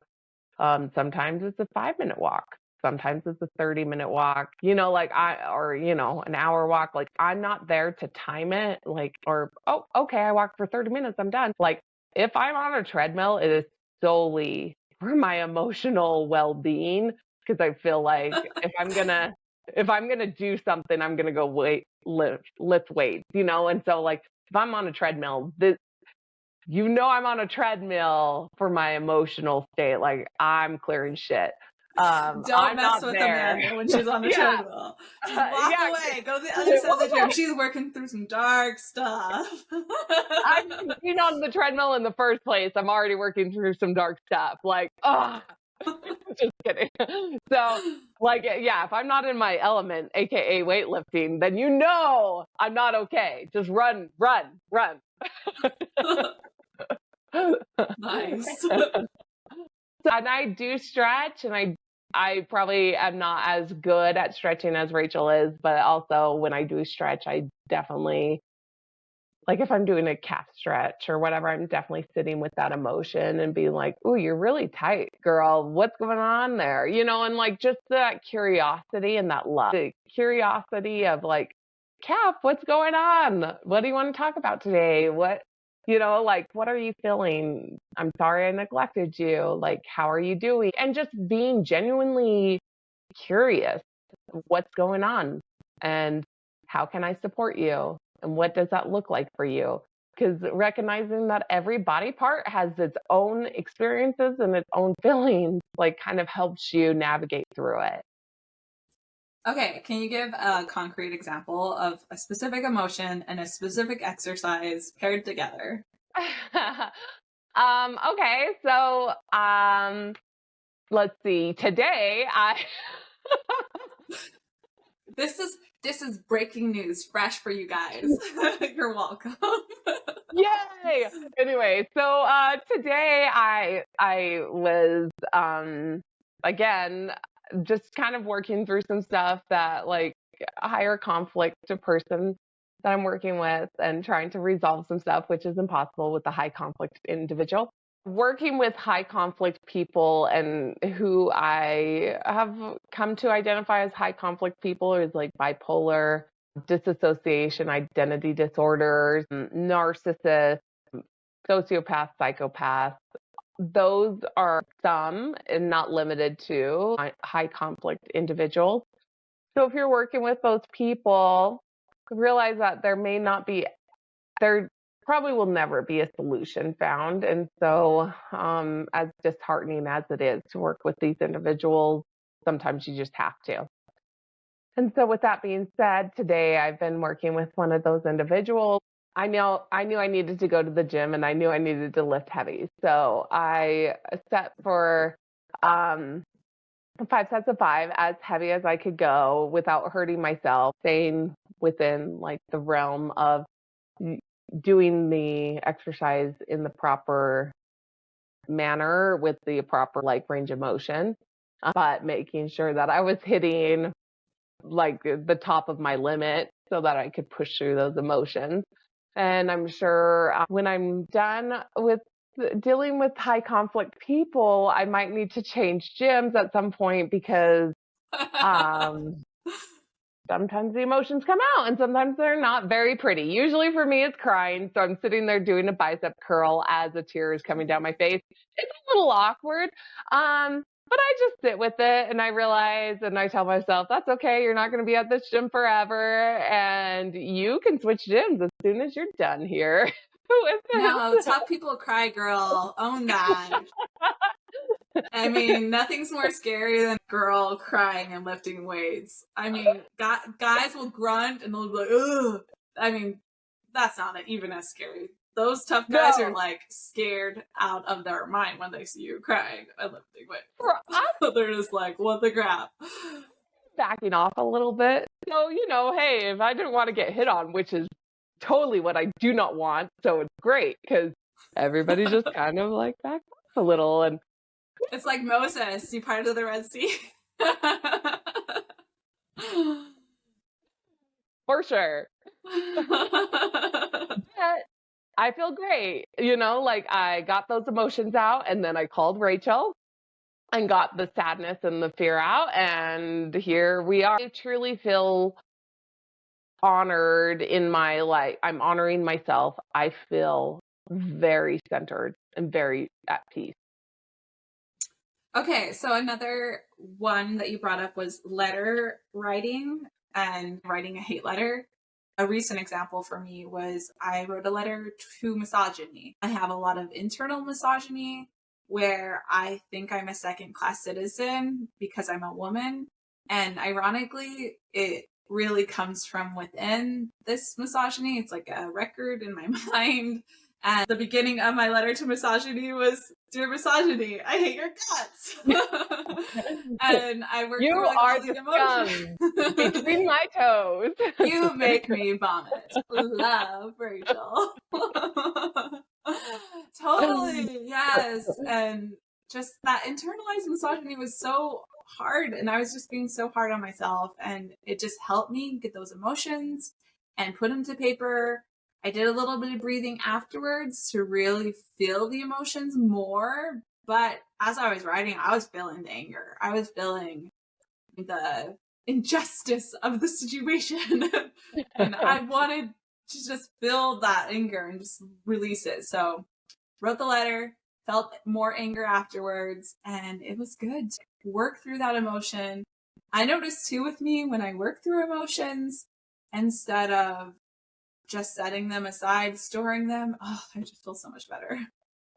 sometimes it's a 5-minute walk. Sometimes it's a 30-minute walk, an hour walk. Like I'm not there to time it oh, okay, I walked for 30 minutes. I'm done. Like if I'm on a treadmill, it is solely for my emotional well-being. Cause I feel like if I'm going to do something, I'm going to go lift weights, And so like if I'm on a treadmill, I'm on a treadmill for my emotional state. Like I'm clearing shit. Don't mess with Amanda when she's on the treadmill. Just walk away. Go to the other side of the gym. She's working through some dark stuff. I'm being on the treadmill in the first place. I'm already working through some dark stuff. Like, just kidding. So, if I'm not in my element, aka weightlifting, then I'm not okay. Just run. Nice. And I do stretch, and I probably am not as good at stretching as Rachel is, but also when I do stretch, I definitely like if I'm doing a calf stretch or whatever, I'm definitely sitting with that emotion and being like, "Ooh, you're really tight, girl. What's going on there?" And like just that curiosity and that love, the curiosity of like, "Calf, what's going on? What do you want to talk about today? Like, what are you feeling? I'm sorry I neglected you. Like, how are you doing?" And just being genuinely curious, what's going on and how can I support you? And what does that look like for you? Because recognizing that every body part has its own experiences and its own feelings, like kind of helps you navigate through it. Okay, can you give a concrete example of a specific emotion and a specific exercise paired together? Okay, so let's see. Today I This is breaking news, fresh for you guys. You're welcome. Yay! Anyway, so today I was again just kind of working through some stuff that like a higher conflict a person that I'm working with and trying to resolve some stuff, which is impossible with the high conflict individual. Working with high conflict people and who I have come to identify as high conflict people is like bipolar, disassociation, identity disorders, narcissists, sociopaths, psychopaths. Those are some and not limited to high conflict individuals. So if you're working with those people, realize that there probably will never be a solution found. And so, as disheartening as it is to work with these individuals, sometimes you just have to. And so with that being said, today I've been working with one of those individuals. I knew I needed to go to the gym and I knew I needed to lift heavy. So I set for 5 sets of 5, as heavy as I could go without hurting myself, staying within like the realm of doing the exercise in the proper manner with the proper like range of motion, but making sure that I was hitting like the top of my limit so that I could push through those emotions. And I'm sure when I'm done with dealing with high conflict people, I might need to change gyms at some point because um, sometimes the emotions come out and sometimes they're not very pretty. Usually for me, it's crying. So I'm sitting there doing a bicep curl as a tear is coming down my face. It's a little awkward. But I just sit with it and I realize and I tell myself, that's okay. You're not going to be at this gym forever and you can switch gyms as soon as you're done here with No, this. tough people cry, girl. Own that. I mean, nothing's more scary than a girl crying and lifting weights. I mean, guys will grunt and they'll be like, ugh. I mean, that's not even as scary. Those tough guys are No, like scared out of their mind when they see you crying and lifting I'm weights. They're just like, what the crap? backing off a little bit. So, hey, if I didn't want to get hit on, which is totally what I do not want, so it's great because everybody just kind of like backs off a little. And It's like Moses, you parted the Red Sea. for sure. But I feel great. Like I got those emotions out and then I called Rachel and got the sadness and the fear out. And here we are. I truly feel honored in my life. I'm honoring myself. I feel very centered and very at peace. Okay, so another one that you brought up was letter writing and writing a hate letter. A recent example for me was I wrote a letter to misogyny. I have a lot of internal misogyny where I think I'm a second class citizen because I'm a woman. And ironically, it really comes from within this misogyny. It's like a record in my mind. And the beginning of my letter to misogyny was, "Dear misogyny, I hate your guts." And I worked You through like are all these the scum emotions. between my toes. You make me vomit. Love, Rachel. Totally, yes. And just that internalized misogyny was so hard. And I was just being so hard on myself. And it just helped me get those emotions and put them to paper I did a little bit of breathing afterwards to really feel the emotions more. But as I was writing, I was feeling the anger. I was feeling the injustice of the situation. And I wanted to just feel that anger and just release it. So wrote the letter, felt more anger afterwards, and it was good to work through that emotion. I noticed too with me when I work through emotions, instead of just setting them aside, storing them, oh, I just feel so much better.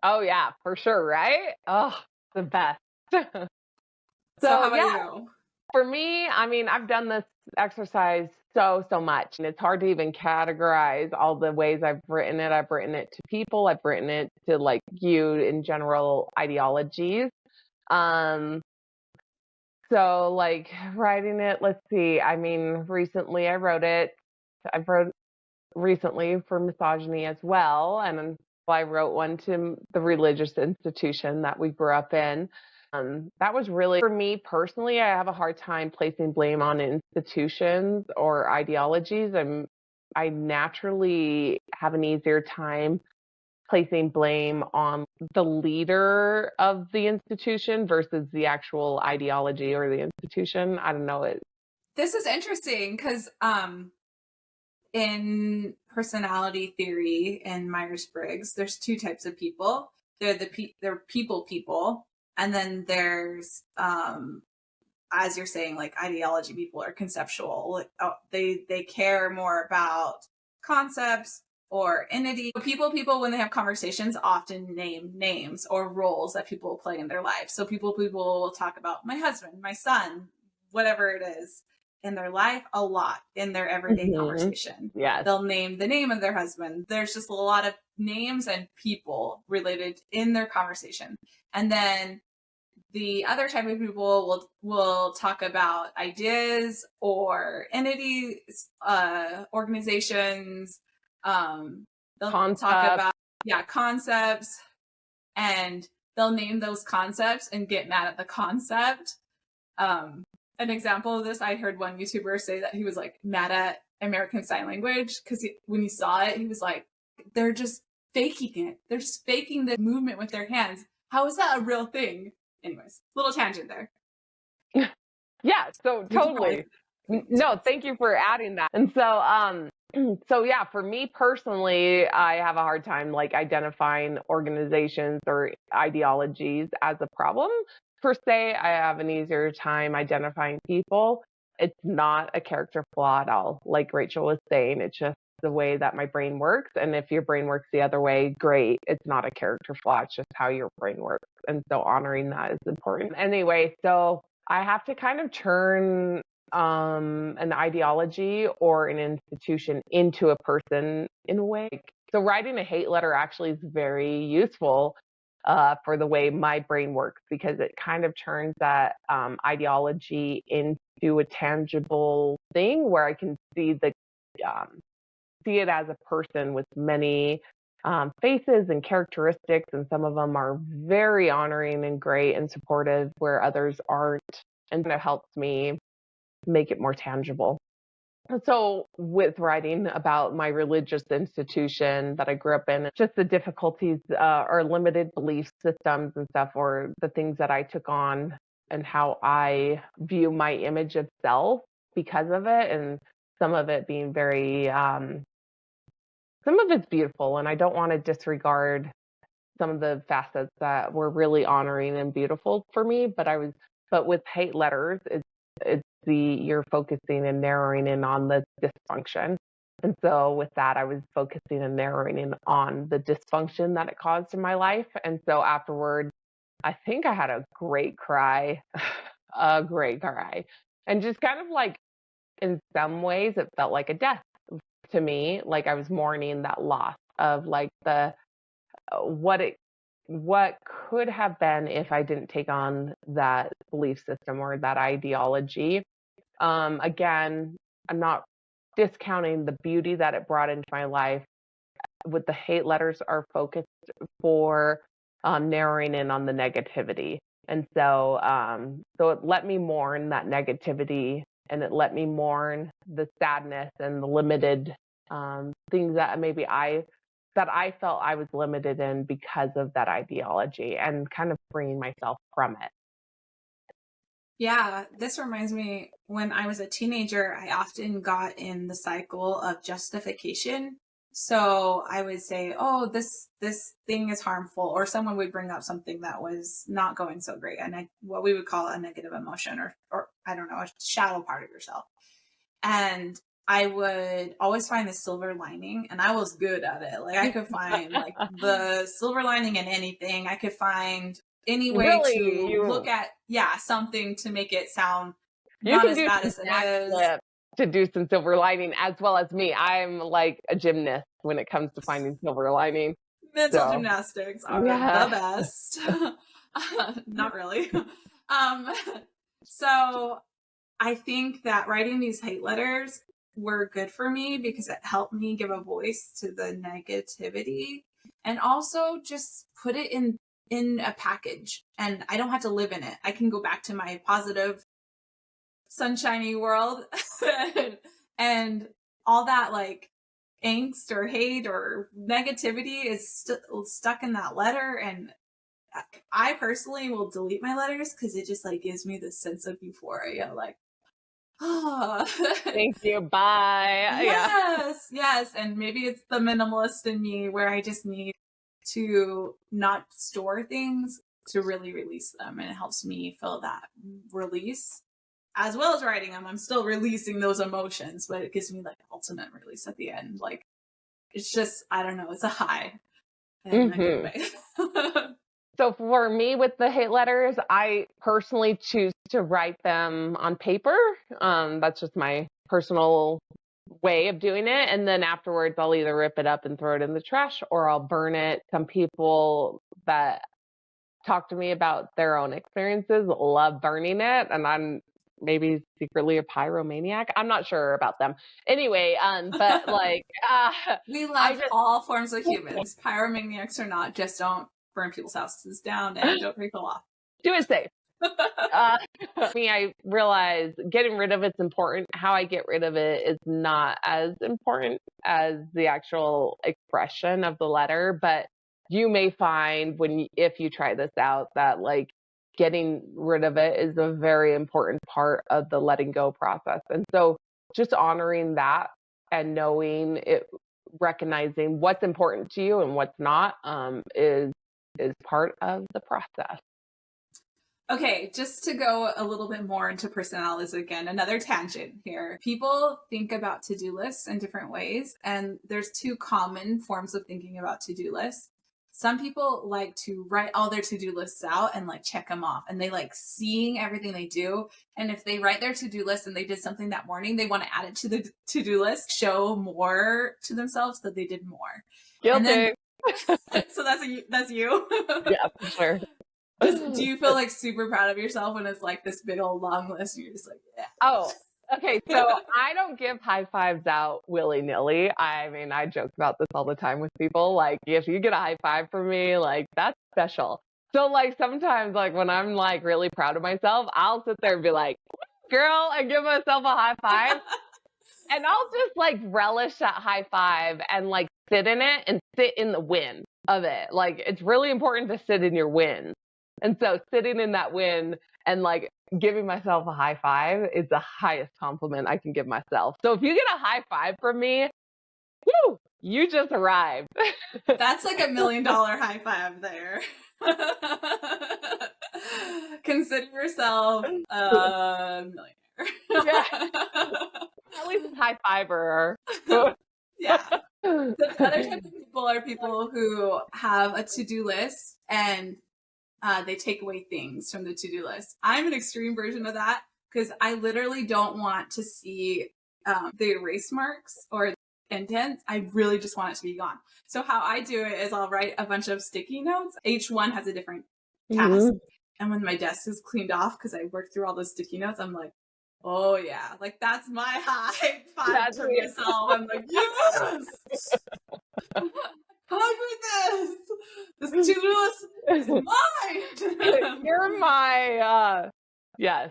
Oh yeah, for sure, right? Oh, the best. So So how about yeah, you? for me, I mean, I've done this exercise so much, and it's hard to even categorize all the ways I've written it. I've written it to people, I've written it to like you in general ideologies. Um, so like writing it, let's see. I mean, recently I wrote it. I've wrote recently for misogyny as well, and I wrote one to the religious institution that we grew up in. That was really, for me personally, I have a hard time placing blame on institutions or ideologies. I naturally have an easier time placing blame on the leader of the institution versus the actual ideology or the institution. I don't know it. This is interesting because in personality theory in Myers-Briggs, there's two types of people. They're people, and then there's as you're saying, like ideology people are conceptual. Like, oh, they care more about concepts or entity. People when they have conversations often name names or roles that people play in their life. So people will talk about my husband, my son, whatever it is in their life a lot in their everyday Mhm. conversation. Yes. They'll name the name of their husband. There's just a lot of names and people related in their conversation. And then the other type of people will talk about ideas or entities, organizations. They'll talk Concept. about concepts, and they'll name those concepts and get mad at the concept. Um, an example of this, I heard one YouTuber say that he was like mad at American Sign Language because when he saw it, he was like, "They're just faking it. They're just faking the movement with their hands. How is that a real thing?" Anyways, little tangent there. Yeah, so We can probably totally. No, thank you for adding that. And so, so yeah, for me personally, I have a hard time like identifying organizations or ideologies as a problem. Per se, I have an easier time identifying people. It's not a character flaw at all. Like Rachel was saying, it's just the way that my brain works. And if your brain works the other way, great. It's not a character flaw. It's just how your brain works. And so honoring that is important. Anyway, so I have to kind of turn an ideology or an institution into a person in a way. So writing a hate letter actually is very useful for the way my brain works because it kind of turns that ideology into a tangible thing where I can see it as a person with many faces and characteristics, and some of them are very honoring and great and supportive, where others aren't, and it helps me make it more tangible. So, with writing about my religious institution that I grew up in, just the difficulties or limited belief systems and stuff, or the things that I took on and how I view my image of self because of it, and some of it being very some of it's beautiful, and I don't want to disregard some of the facets that were really honoring and beautiful for me. But with hate letters, it's you're focusing and narrowing in on the dysfunction. And so with that, I was focusing and narrowing in on the dysfunction that it caused in my life. And so afterward, I think I had a great cry, a great cry, and just kind of like in some ways, it felt like a death to me, like I was mourning that loss of like the what it what could have been if I didn't take on that belief system or that ideology. Again, I'm not discounting the beauty that it brought into my life. With the hate letters are focused for narrowing in on the negativity, and so it let me mourn that negativity, and it let me mourn the sadness and the limited things that maybe I felt I was limited in because of that ideology, and kind of freeing myself from it. Yeah, this reminds me, when I was a teenager, I often got in the cycle of justification. So I would say, "Oh, this thing is harmful," or someone would bring up something that was not going so great, and what we would call a negative emotion, or I don't know, a shadow part of yourself. And I would always find the silver lining, and I was good at it. Like, I could find like the silver lining in anything. I could find any way Really, to look at, yeah, something to make it sound you not can as do bad some as it is. backflips to do some silver lining as well as me. I'm like a gymnast when it comes to finding silver lining. Mental So gymnastics are the yeah. best. Not really. Um, so I think that writing these hate letters were good for me because it helped me give a voice to the negativity, and also just put it in a package, and I don't have to live in it. I can go back to my positive sunshiny world and all that like angst or hate or negativity is stuck in that letter. And I personally will delete my letters because it just like gives me this sense of euphoria, like, oh. Thank you. Bye. Yeah. Yes, yes. And maybe it's the minimalist in me where I just need to not store things to really release them. And it helps me feel that release. As well as writing them, I'm still releasing those emotions, but it gives me like ultimate release at the end. Like, it's just, I don't know, it's a high in a good Hmm. way. So for me with the hate letters, I personally choose to write them on paper. That's just my personal way of doing it. And then afterwards, I'll either rip it up and throw it in the trash, or I'll burn it. Some people that talk to me about their own experiences love burning it, and I'm maybe secretly a pyromaniac. I'm not sure about them. Anyway, but like, We I love just all forms of humans, pyromaniacs or not. Just don't burn people's houses down and don't break the law. do it safe. Uh, me, I realize getting rid of it's important. How I get rid of it is not as important as the actual expression of the letter. But you may find if you try this out, that like getting rid of it is a very important part of the letting go process. And so just honoring that and knowing it, recognizing what's important to you and what's not, is part of the process. Okay, just to go a little bit more into personalities again, another tangent here. People think about to-do lists in different ways, and there's two common forms of thinking about to-do lists. Some people like to write all their to-do lists out and like check them off, and they like seeing everything they do. And if they write their to-do list and they did something that morning, they want to add it to the to-do list, show more to themselves that they did more. And then Guilty. so that's you. Yeah, for sure. Do you feel like super proud of yourself when it's like this big old long list and you're just like, Oh, okay. So yeah. I don't give high fives out willy nilly. I mean, I joke about this all the time with people. Like, if you get a high five from me, like, that's special. So, like, sometimes, like, when I'm like really proud of myself, I'll sit there and be like, girl, and give myself a high five. And I'll just like relish that high five and like sit in it and sit in the win of it. Like, it's really important to sit in your win. And so sitting in that win and like giving myself a high five is the highest compliment I can give myself. So if you get a high five from me, woo, you just arrived. That's like $1 million high five there. Consider yourself a Yeah, millionaire. at least a high fiver. Yeah. The other type of people are people who have a to-do list and they take away things from the to-do list. I'm an extreme version of that because I literally don't want to see the erase marks or indents. I really just want it to be gone. So how I do it is I'll write a bunch of sticky notes. Each one has a different task. Mhm. And when my desk is cleaned off, because I worked through all those sticky notes, I'm like, oh yeah, like that's my high five That's to me. myself. I'm like, yes, conquered this. This to-do list is mine. You're my, yes.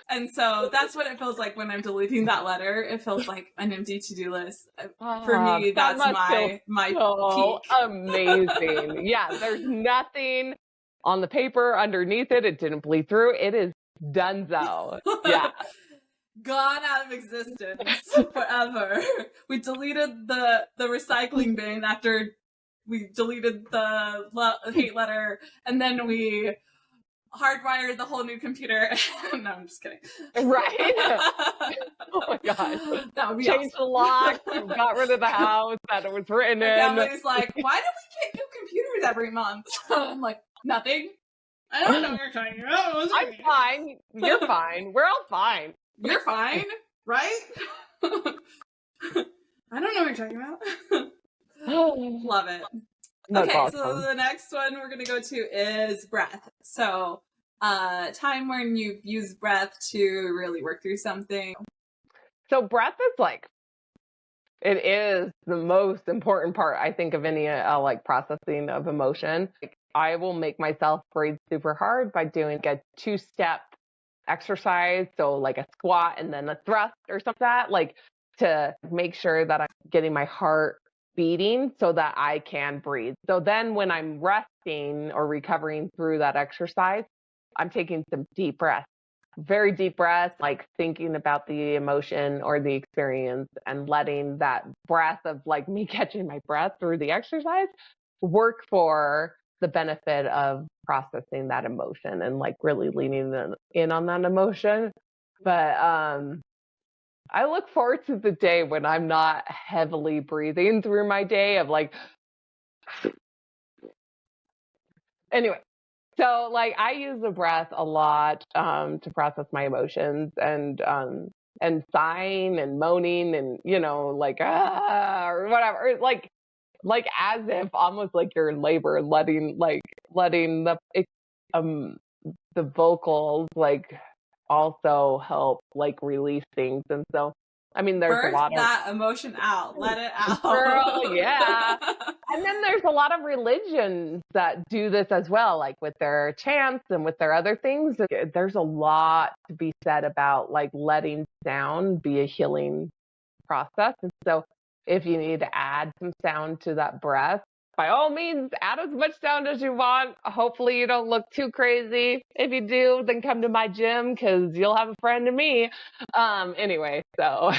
And so that's what it feels like when I'm deleting that letter. It feels like an empty to-do list. For me, That that's must feel my so peak. amazing. Yeah, there's nothing on the paper underneath it. It didn't bleed through. It is donezo. Yeah. Gone out of existence forever. We deleted the recycling bin after we deleted the hate letter, and then we hardwired the whole new computer. No, I'm just kidding. Right? Oh my gosh. That would be Changed the awesome. locks, got rid of the house that it was written My in. family's like, why do we get new computers every month? I'm like, nothing. I don't know what you're talking about. I'm fine. You're fine. We're all fine. You're fine, right? I don't know what you're talking about. Love it. That's Okay, so awesome. the next one we're going to go to is breath. So, time when you've used breath to really work through something. So breath is like, it is the most important part, I think, of any like processing of emotion. Like, I will make myself breathe super hard by doing a 2-step exercise. So like a squat and then a thrust or something like that, like to make sure that I'm getting my heart beating so that I can breathe. So then when I'm resting or recovering through that exercise, I'm taking some deep breaths, very deep breaths, like thinking about the emotion or the experience and letting that breath of like me catching my breath through the exercise work for the benefit of processing that emotion and like really leaning in on that emotion. But I look forward to the day when I'm not heavily breathing through my day of like, anyway. So like I use the breath a lot to process my emotions and sighing and moaning and like or whatever, or like as if almost like you're in labor, letting um the vocals like also help like release things. And so I mean there's a Birth lot of that emotion out. Let it girl, yeah. out. And then there's a lot of religions that do this as well, like with their chants and with their other things. There's a lot to be said about like letting sound be a healing process. And so if you need to add some sound to that breath, by all means, add as much sound as you want. Hopefully you don't look too crazy. If you do, then come to my gym because you'll have a friend in me. Anyway, so.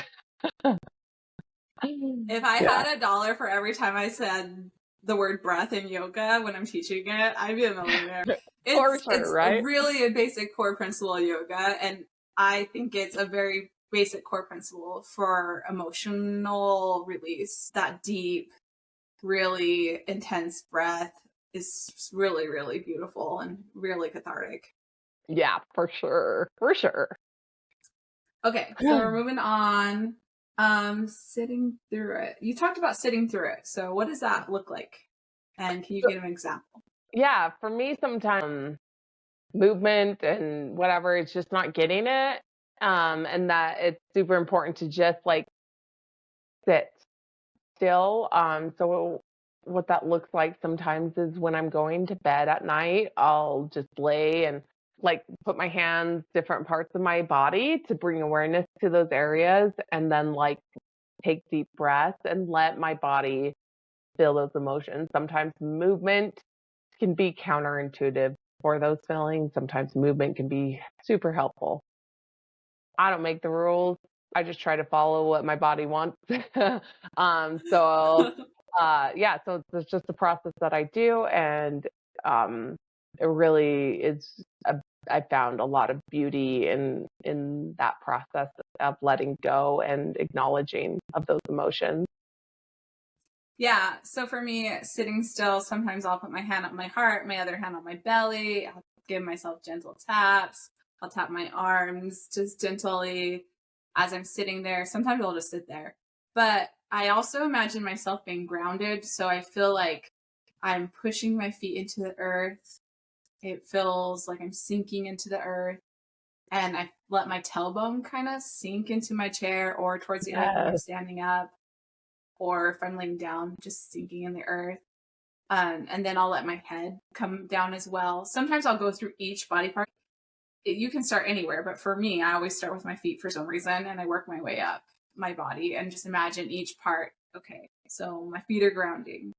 If I Yeah. had $1 for every time I said the word breath in yoga when I'm teaching it, I'd be a millionaire. For sure, It's right? really a basic core principle of yoga, and I think it's a very basic core principle for emotional release. That deep, really intense breath is really, really beautiful and really cathartic. Yeah, for sure. For sure. Okay, so we're moving on. Sitting through it. You talked about sitting through it. So what does that look like? And can you give an example? Yeah, for me, sometimes movement and whatever, it's just not getting it. And that it's super important to just like sit still. So what that looks like sometimes is when I'm going to bed at night, I'll just lay and like put my hands different parts of my body to bring awareness to those areas and then like take deep breaths and let my body feel those emotions. Sometimes movement can be counterintuitive for those feelings. Sometimes movement can be super helpful. I don't make the rules. I just try to follow what my body wants. So yeah, so it's just a process that I do, and um, it really is. I found a lot of beauty in that process of letting go and acknowledging of those emotions. Yeah. So for me, sitting still, sometimes I'll put my hand on my heart, my other hand on my belly. I'll give myself gentle taps. I'll tap my arms just gently as I'm sitting there. Sometimes I'll just sit there. But I also imagine myself being grounded. So I feel like I'm pushing my feet into the earth. It feels like I'm sinking into the earth. And I let my tailbone kind of sink into my chair or towards the end when I'm Yes. standing up or if I'm laying down, just sinking in the earth. And then I'll let my head come down as well. Sometimes I'll go through each body part you can start anywhere, but for me, I always start with my feet for some reason, and I work my way up my body and just imagine each part. Okay, so my feet are grounding.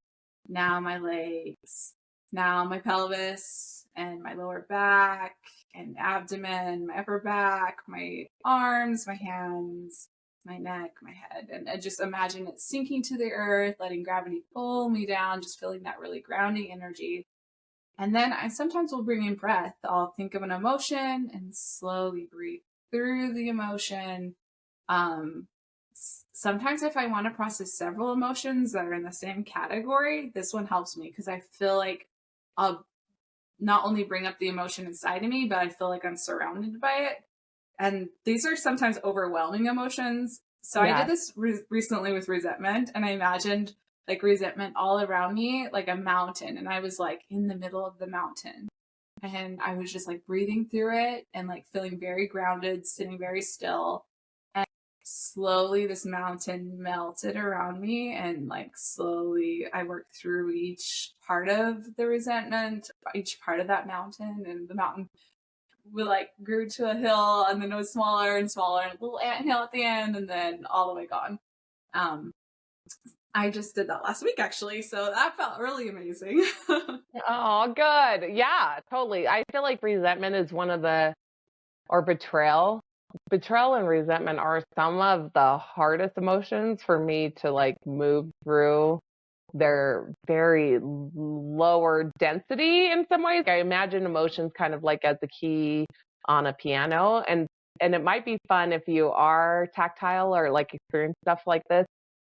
Now my legs, now my pelvis and my lower back and abdomen, my upper back, my arms, my hands, my neck, my head. And I just imagine it sinking to the earth, letting gravity pull me down, just feeling that really grounding energy. And then I sometimes will bring in breath. I'll think of an emotion and slowly breathe through the emotion. Sometimes if I want to process several emotions that are in the same category, this one helps me because I feel like I'll not only bring up the emotion inside of me, but I feel like I'm surrounded by it. And these are sometimes overwhelming emotions. So I did Yeah. this recently with resentment, and I imagined like resentment all around me, like a mountain. And I was like in the middle of the mountain. And I was just like breathing through it and like feeling very grounded, sitting very still. And slowly this mountain melted around me. And like slowly I worked through each part of the resentment, each part of that mountain. And the mountain we like grew to a hill, and then it was smaller and smaller and a little anthill at the end, and then all the way gone. um I just did that last week actually, so that felt really amazing. Oh, good. Yeah, totally. I feel like resentment is one of the, or betrayal. Betrayal and resentment are some of the hardest emotions for me to like move through. They're very lower density in some ways. I imagine emotions kind of like as the key on a piano, and it might be fun if you are tactile or like experience stuff like this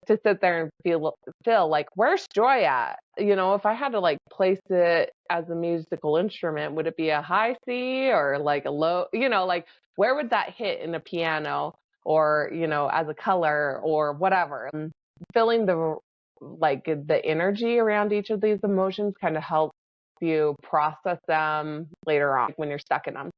to sit there and feel like, where's joy at? You know, if I had to like place it as a musical instrument, would it be a high C or like a low, like where would that hit in a piano or, as a color or whatever? And feeling the energy around each of these emotions kind of helps you process them later on when you're stuck in them.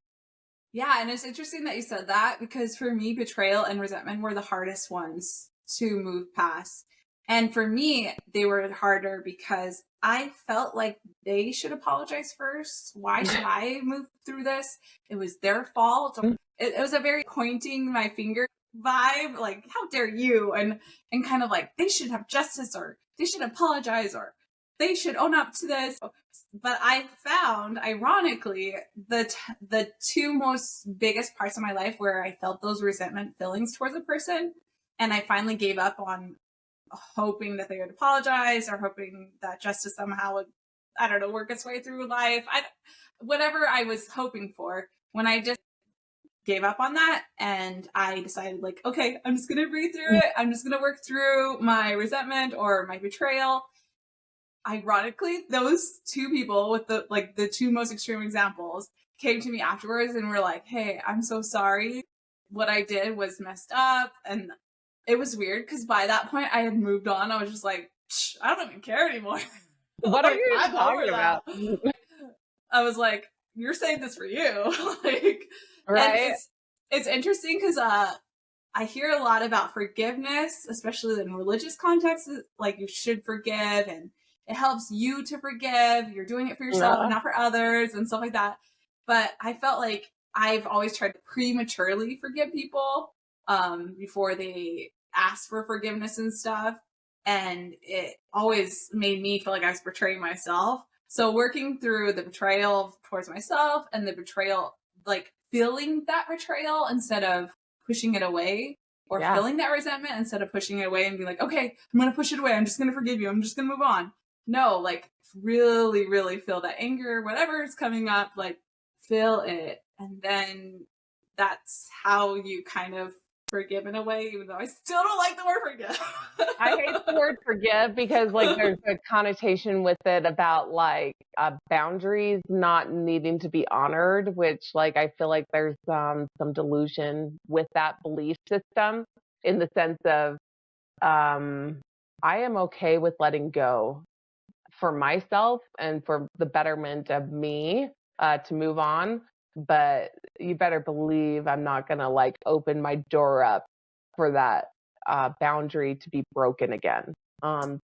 Yeah, and it's interesting that you said that because for me, betrayal and resentment were the hardest ones to move past. And for me, they were harder because I felt like they should apologize first. Why should I move through this? It was their fault. It was a very pointing my finger vibe, like, how dare you? And kind of like, they should have justice, or they should apologize, or they should own up to this. But I found, ironically, the two most biggest parts of my life where I felt those resentment feelings towards a person, and I finally gave up on hoping that they would apologize or hoping that justice somehow would, I don't know, work its way through life. Whatever I was hoping for, when I just gave up on that and I decided, like, okay, I'm just gonna breathe through it. I'm just gonna work through my resentment or my betrayal. Ironically, those two people with the two most extreme examples came to me afterwards and were like, hey, I'm so sorry. What I did was messed up. And it was weird because by that point I had moved on. I was just like, I don't even care anymore. What are Like, you even I'm over talking that. about? I was like, you're saying this for you. Like, and Right? it's interesting because I hear a lot about forgiveness, especially in religious contexts, like you should forgive and it helps you to forgive. You're doing it for yourself and Yeah. not for others and stuff like that. But I felt like I've always tried to prematurely forgive people before they ask for forgiveness and stuff. And it always made me feel like I was betraying myself. So working through the betrayal towards myself and the betrayal, like feeling that betrayal instead of pushing it away, or Yeah. feeling that resentment instead of pushing it away and being like, okay, I'm going to push it away. I'm just going to forgive you. I'm just going to move on. No, like really, really feel that anger, whatever is coming up, like feel it. And then that's how you kind of forgive in a way, even though I still don't like the word forgive. I hate the word forgive because like there's a connotation with it about like boundaries not needing to be honored, which like I feel like there's some delusion with that belief system in the sense of I am okay with letting go for myself and for the betterment of me to move on. But you better believe I'm not going to like open my door up for that boundary to be broken again.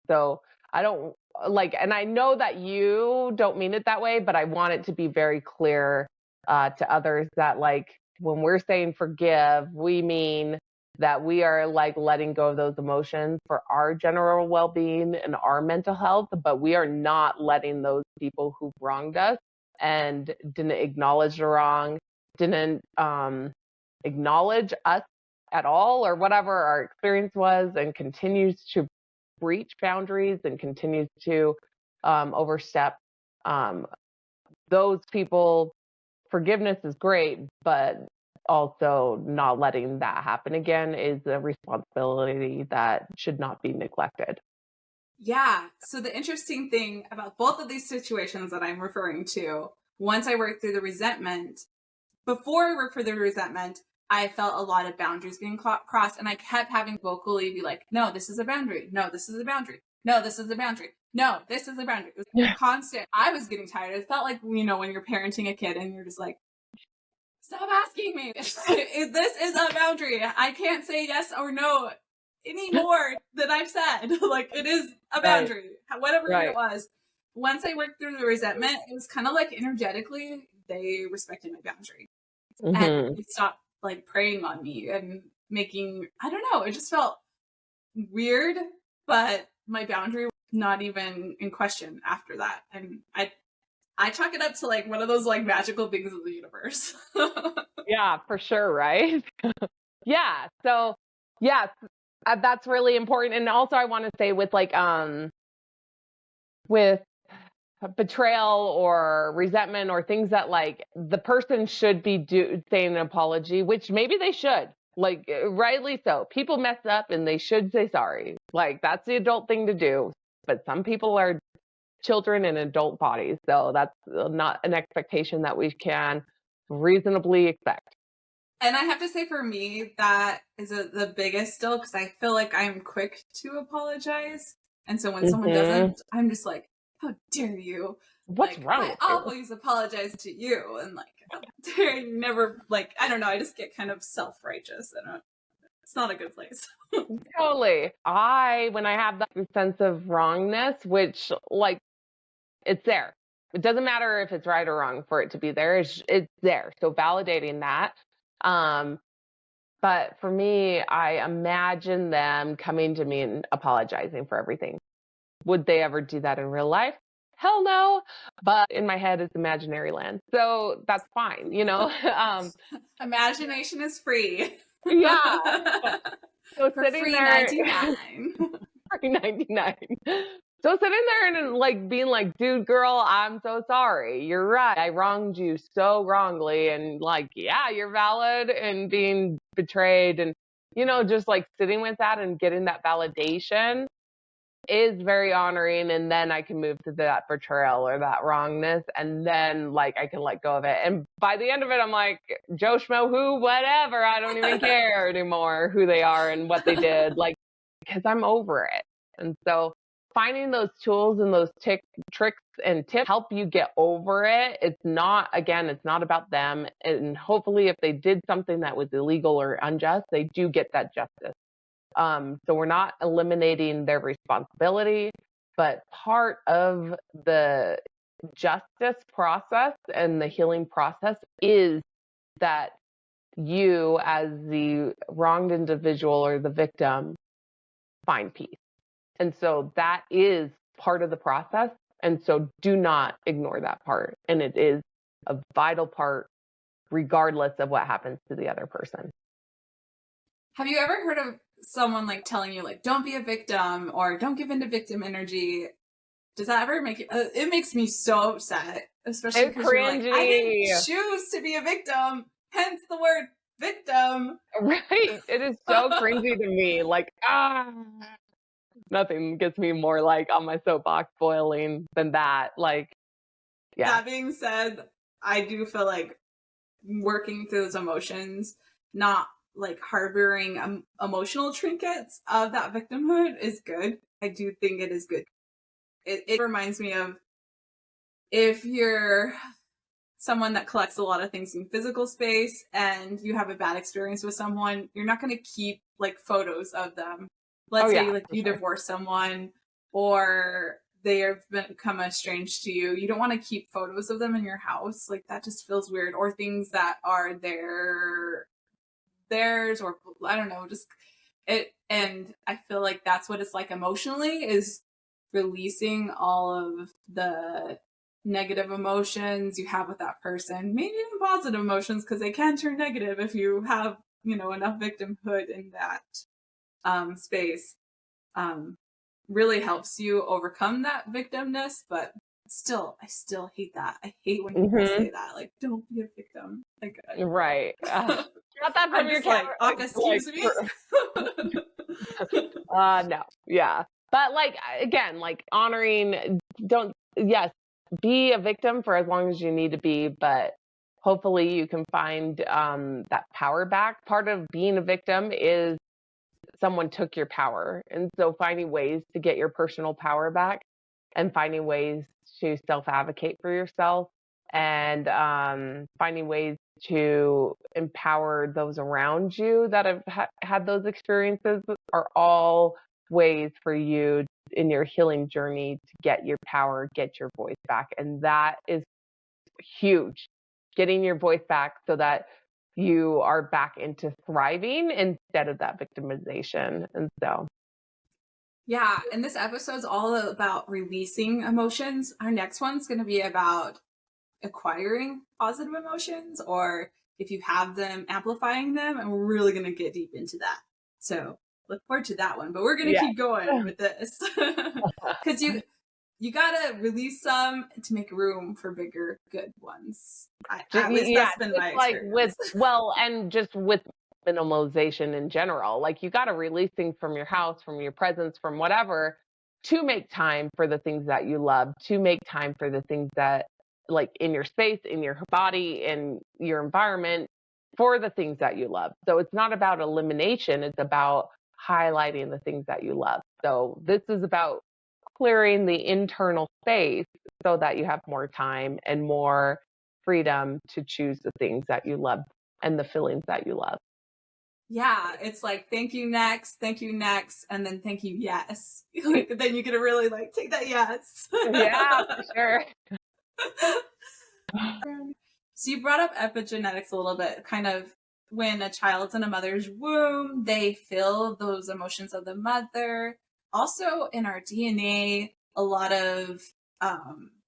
So I don't like, and I know that you don't mean it that way, but I want it to be very clear to others that like when we're saying forgive, we mean that we are like letting go of those emotions for our general well-being and our mental health, but we are not letting those people who wronged us and didn't acknowledge the wrong, didn't acknowledge us at all or whatever our experience was, and continues to breach boundaries and continues to overstep those people. Forgiveness is great, but also not letting that happen again is a responsibility that should not be neglected. Yeah. So the interesting thing about both of these situations that I'm referring to, once I worked through the resentment, before I worked through the resentment, I felt a lot of boundaries being crossed, and I kept having vocally be like, no, this is a boundary. No, this is a boundary. No, this is a boundary. No, this is a boundary. It was constant. I was getting tired. It felt like, when you're parenting a kid and you're just like, stop asking me. This is a boundary. I can't say yes or no anymore than I've said. Like, it is a boundary, whatever it was. Once I worked through the resentment, it was kind of like energetically, they respected my boundary. And they stopped like preying on me and making, I don't know, it just felt weird, but my boundary was not even in question after that. And I chalk it up to like one of those like magical things of the universe. Yeah, for sure, right? Yeah. So, yeah, that's really important. And also I want to say with like with betrayal or resentment or things that like the person should be saying an apology, which maybe they should, like rightly so. People mess up and they should say sorry. Like that's the adult thing to do. But some people are children in adult bodies, so that's not an expectation that we can reasonably expect. And I have to say, for me, that is the biggest still, because I feel like I'm quick to apologize. And so when someone doesn't, I'm just like, how dare you? What's like, wrong with I you? always apologize to you. And like, how dare you never, like, I don't know. I just get kind of self-righteous. And it's not a good place. Totally. When I have that sense of wrongness, which like it's there. It doesn't matter if it's right or wrong for it to be there. It's there. So validating that. But for me, I imagine them coming to me and apologizing for everything. Would they ever do that in real life? Hell no. But in my head, it's imaginary land. So that's fine, Imagination is free. Yeah. So for sitting free there, 99. free 99. So sitting there and like being like, dude, girl, I'm so sorry. You're right. I wronged you so wrongly. And like, yeah, you're valid, and being betrayed, and, just like sitting with that and getting that validation is very honoring. And then I can move to that betrayal or that wrongness. And then like I can let go of it. And by the end of it, I'm like, Joe Schmo, who, whatever. I don't even care anymore who they are and what they did. Like, because I'm over it. And so finding those tools and those tricks and tips help you get over it. It's not about them. And hopefully if they did something that was illegal or unjust, they do get that justice. So we're not eliminating their responsibility, but part of the justice process and the healing process is that you, as the wronged individual or the victim, find peace. And so that is part of the process. And so do not ignore that part. And it is a vital part, regardless of what happens to the other person. Have you ever heard of someone like telling you like, don't be a victim or don't give into victim energy? Does that ever make you, it makes me so upset, especially because you're like, I didn't choose to be a victim, hence the word victim. Right. It is so cringy to me. Like, nothing gets me more like on my soapbox boiling than that. Like, yeah. That being said, I do feel like working through those emotions, not like harboring emotional trinkets of that victimhood, is good. I do think it is good. It reminds me of, if you're someone that collects a lot of things in physical space and you have a bad experience with someone, you're not going to keep like photos of them. Let's say like you divorce someone, or they have become estranged to you. You don't want to keep photos of them in your house. Like that just feels weird. Or things that are theirs, or I don't know, just it. And I feel like that's what it's like emotionally, is releasing all of the negative emotions you have with that person, maybe even positive emotions, because they can turn negative if you have, enough victimhood in that space. Really helps you overcome that victimness, but I still hate that. I hate when people say that, like, don't be a victim. Like, Right. Got that from I'm your just like, excuse me. No. Yeah. But like, again, like honoring, yes, be a victim for as long as you need to be, but hopefully you can find that power back. Part of being a victim is someone took your power. And so finding ways to get your personal power back and finding ways to self-advocate for yourself and finding ways to empower those around you that have had those experiences are all ways for you in your healing journey to get your power, get your voice back. And that is huge. Getting your voice back so that you are back into thriving instead of that victimization. And so, Yeah, and this episode's all about releasing emotions. Our next one's going to be about acquiring positive emotions, or if you have them, amplifying them, and we're really going to get deep into that. So look forward to that one, but we're going to keep going with this because you got to release some to make room for bigger good ones. At least that's been my experience. And just with minimalization in general, like you got to release things from your house, from your presence, from whatever, to make time for the things that you love, to make time for the things that, like, in your space, in your body, in your environment, for the things that you love. So it's not about elimination, it's about highlighting the things that you love. So this is about clearing the internal space so that you have more time and more freedom to choose the things that you love and the feelings that you love. Yeah, it's like, thank you next, and then thank you yes. Like, then you get to really like take that yes. Yeah, for sure. So you brought up epigenetics a little bit, kind of when a child's in a mother's womb, they feel those emotions of the mother. Also in our DNA, a lot of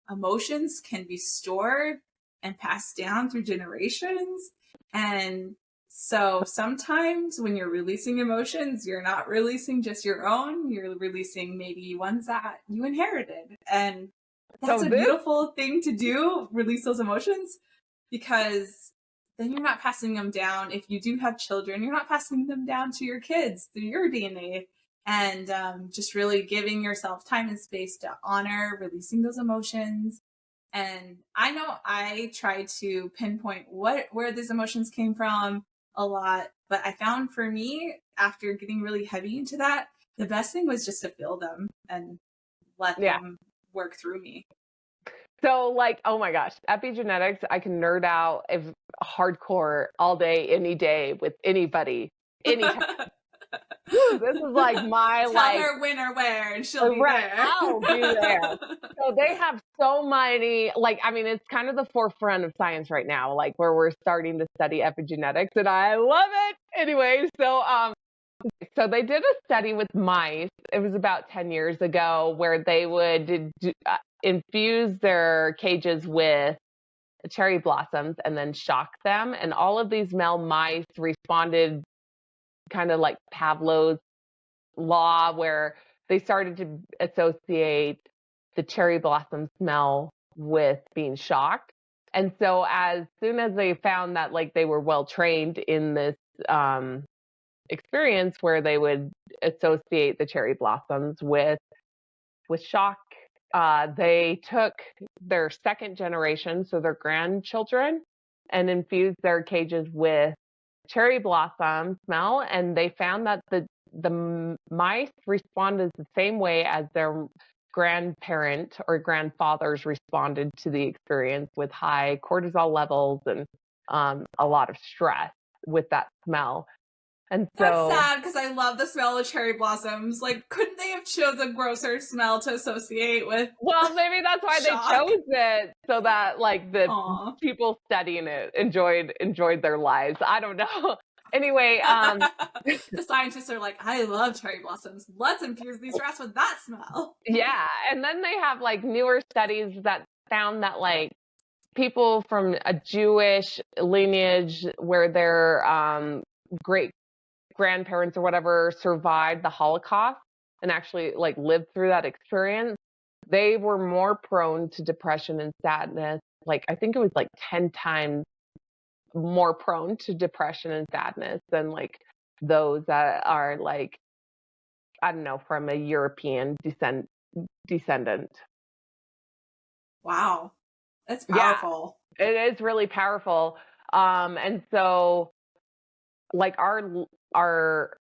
emotions can be stored and passed down through generations. And so sometimes when you're releasing emotions, you're not releasing just your own, you're releasing maybe ones that you inherited. And that's a beautiful thing to do, release those emotions, because then you're not passing them down. If you do have children, you're not passing them down to your kids through your DNA. And just really giving yourself time and space to honor releasing those emotions. And I know I try to pinpoint where these emotions came from a lot, but I found for me, after getting really heavy into that, the best thing was just to feel them and let them work through me. So, like, oh my gosh, epigenetics, I can nerd out if hardcore all day, any day with anybody, anytime. This is like my Tell her when or where, and she'll be there. I'll be there. So they have so many, like, I mean, it's kind of the forefront of science right now, like where we're starting to study epigenetics, and I love it. Anyway, so they did a study with mice. It was about 10 years ago, where they would infuse their cages with cherry blossoms and then shock them. And all of these male mice responded kind of like Pavlov's law, where they started to associate the cherry blossom smell with being shocked. And so as soon as they found that, like, they were well trained in this experience where they would associate the cherry blossoms with shock, they took their second generation, so their grandchildren, and infused their cages with cherry blossom smell, and they found that the mice responded the same way as their grandparent or grandfathers responded to the experience, with high cortisol levels and a lot of stress with that smell. And That's so, sad because I love the smell of cherry blossoms. Like, couldn't they have chosen a grosser smell to associate with well, maybe that's why they shock? chose it so that like the Aw. people studying it enjoyed their lives. I don't know. Anyway, The scientists are like, I love cherry blossoms. Let's infuse these rats with that smell. yeah, and then they have like newer studies that found that like people from a Jewish lineage where their great grandparents or whatever survived the Holocaust and actually like lived through that experience, they were more prone to depression and sadness. Like I think it was like 10 times more prone to depression and sadness than like those that are like, I don't know, from a European descendant. Wow. That's Yeah, powerful. it is really powerful. And so like our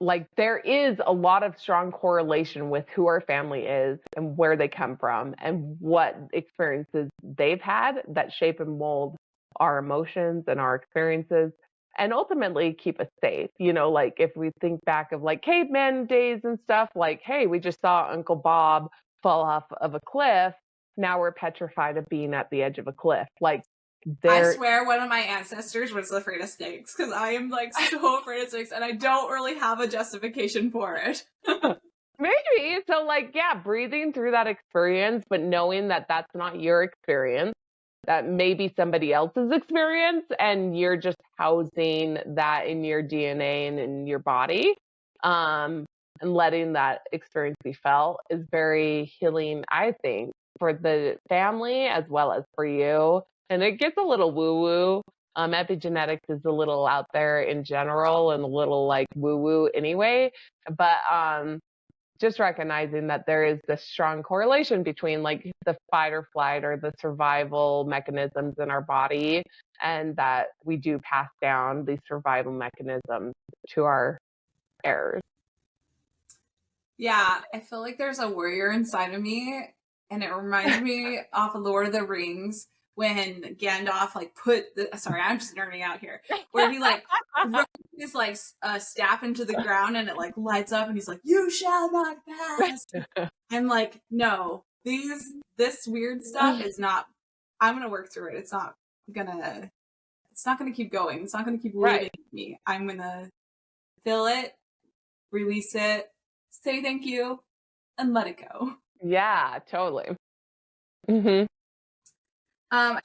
like there is a lot of strong correlation with who our family is and where they come from and what experiences they've had that shape and mold our emotions and our experiences and ultimately keep us safe. You know, like if we think back of like caveman days and stuff, like, hey, we just saw Uncle Bob fall off of a cliff. Now we're petrified of being at the edge of a cliff. Like I there swear one of my ancestors was afraid of snakes because I am like so afraid of snakes and I don't really have a justification for it. maybe. So, like, yeah, breathing through that experience, but knowing that that's not your experience, that may be somebody else's experience, and you're just housing that in your DNA and in your body, and letting that experience be felt is very healing, I think, for the family as well as for you. And it gets a little woo woo. Epigenetics is a little out there in general and a little like woo woo anyway. But just recognizing that there is this strong correlation between like the fight or flight or the survival mechanisms in our body and that we do pass down these survival mechanisms to our heirs. Yeah, I feel like there's a warrior inside of me, and it reminds me of Lord of the Rings when Gandalf like put the sorry, I'm just nerding out here, where he like throws his like staff into the ground and it like lights up and he's like, "You shall not pass." I'm like, no, this weird stuff is not. I'm gonna work through it. Gonna. It's not gonna keep going. It's not gonna keep living Right. with me. I'm gonna feel it, release it, say thank you, and let it go. Yeah, totally. hmm Um,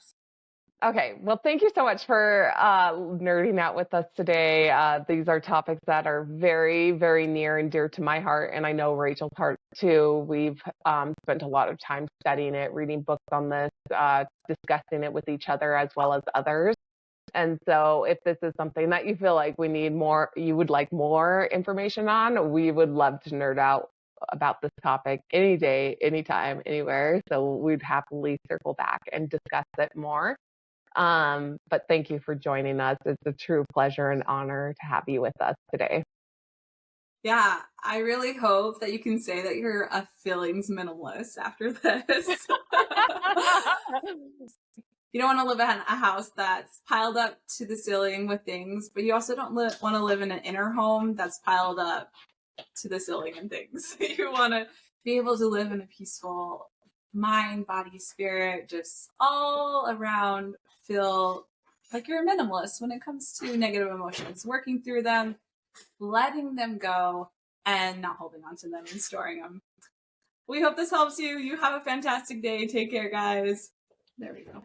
Okay, well, thank you so much for nerding out with us today. These are topics that are very, very near and dear to my heart, and I know Rachel's heart too. We've spent a lot of time studying it, reading books on this, discussing it with each other as well as others. And so, if this is something that you feel like we need more, you would like more information on, we would love to nerd out about this topic any day, anytime, anywhere. So, we'd happily circle back and discuss it more. But thank you for joining us. It's a true pleasure and honor to have you with us today. yeah, I really hope that you can say that you're a feelings minimalist after this. You don't want to live in a house that's piled up to the ceiling with things, but you also don't want to live in an inner home that's piled up to the ceiling and things. You want to be able to live in a peaceful mind, body, spirit, just all around feel like you're a minimalist when it comes to negative emotions, working through them, letting them go, and not holding on to them and storing them. We hope this helps you. You have a fantastic day. Take care, guys. There we go.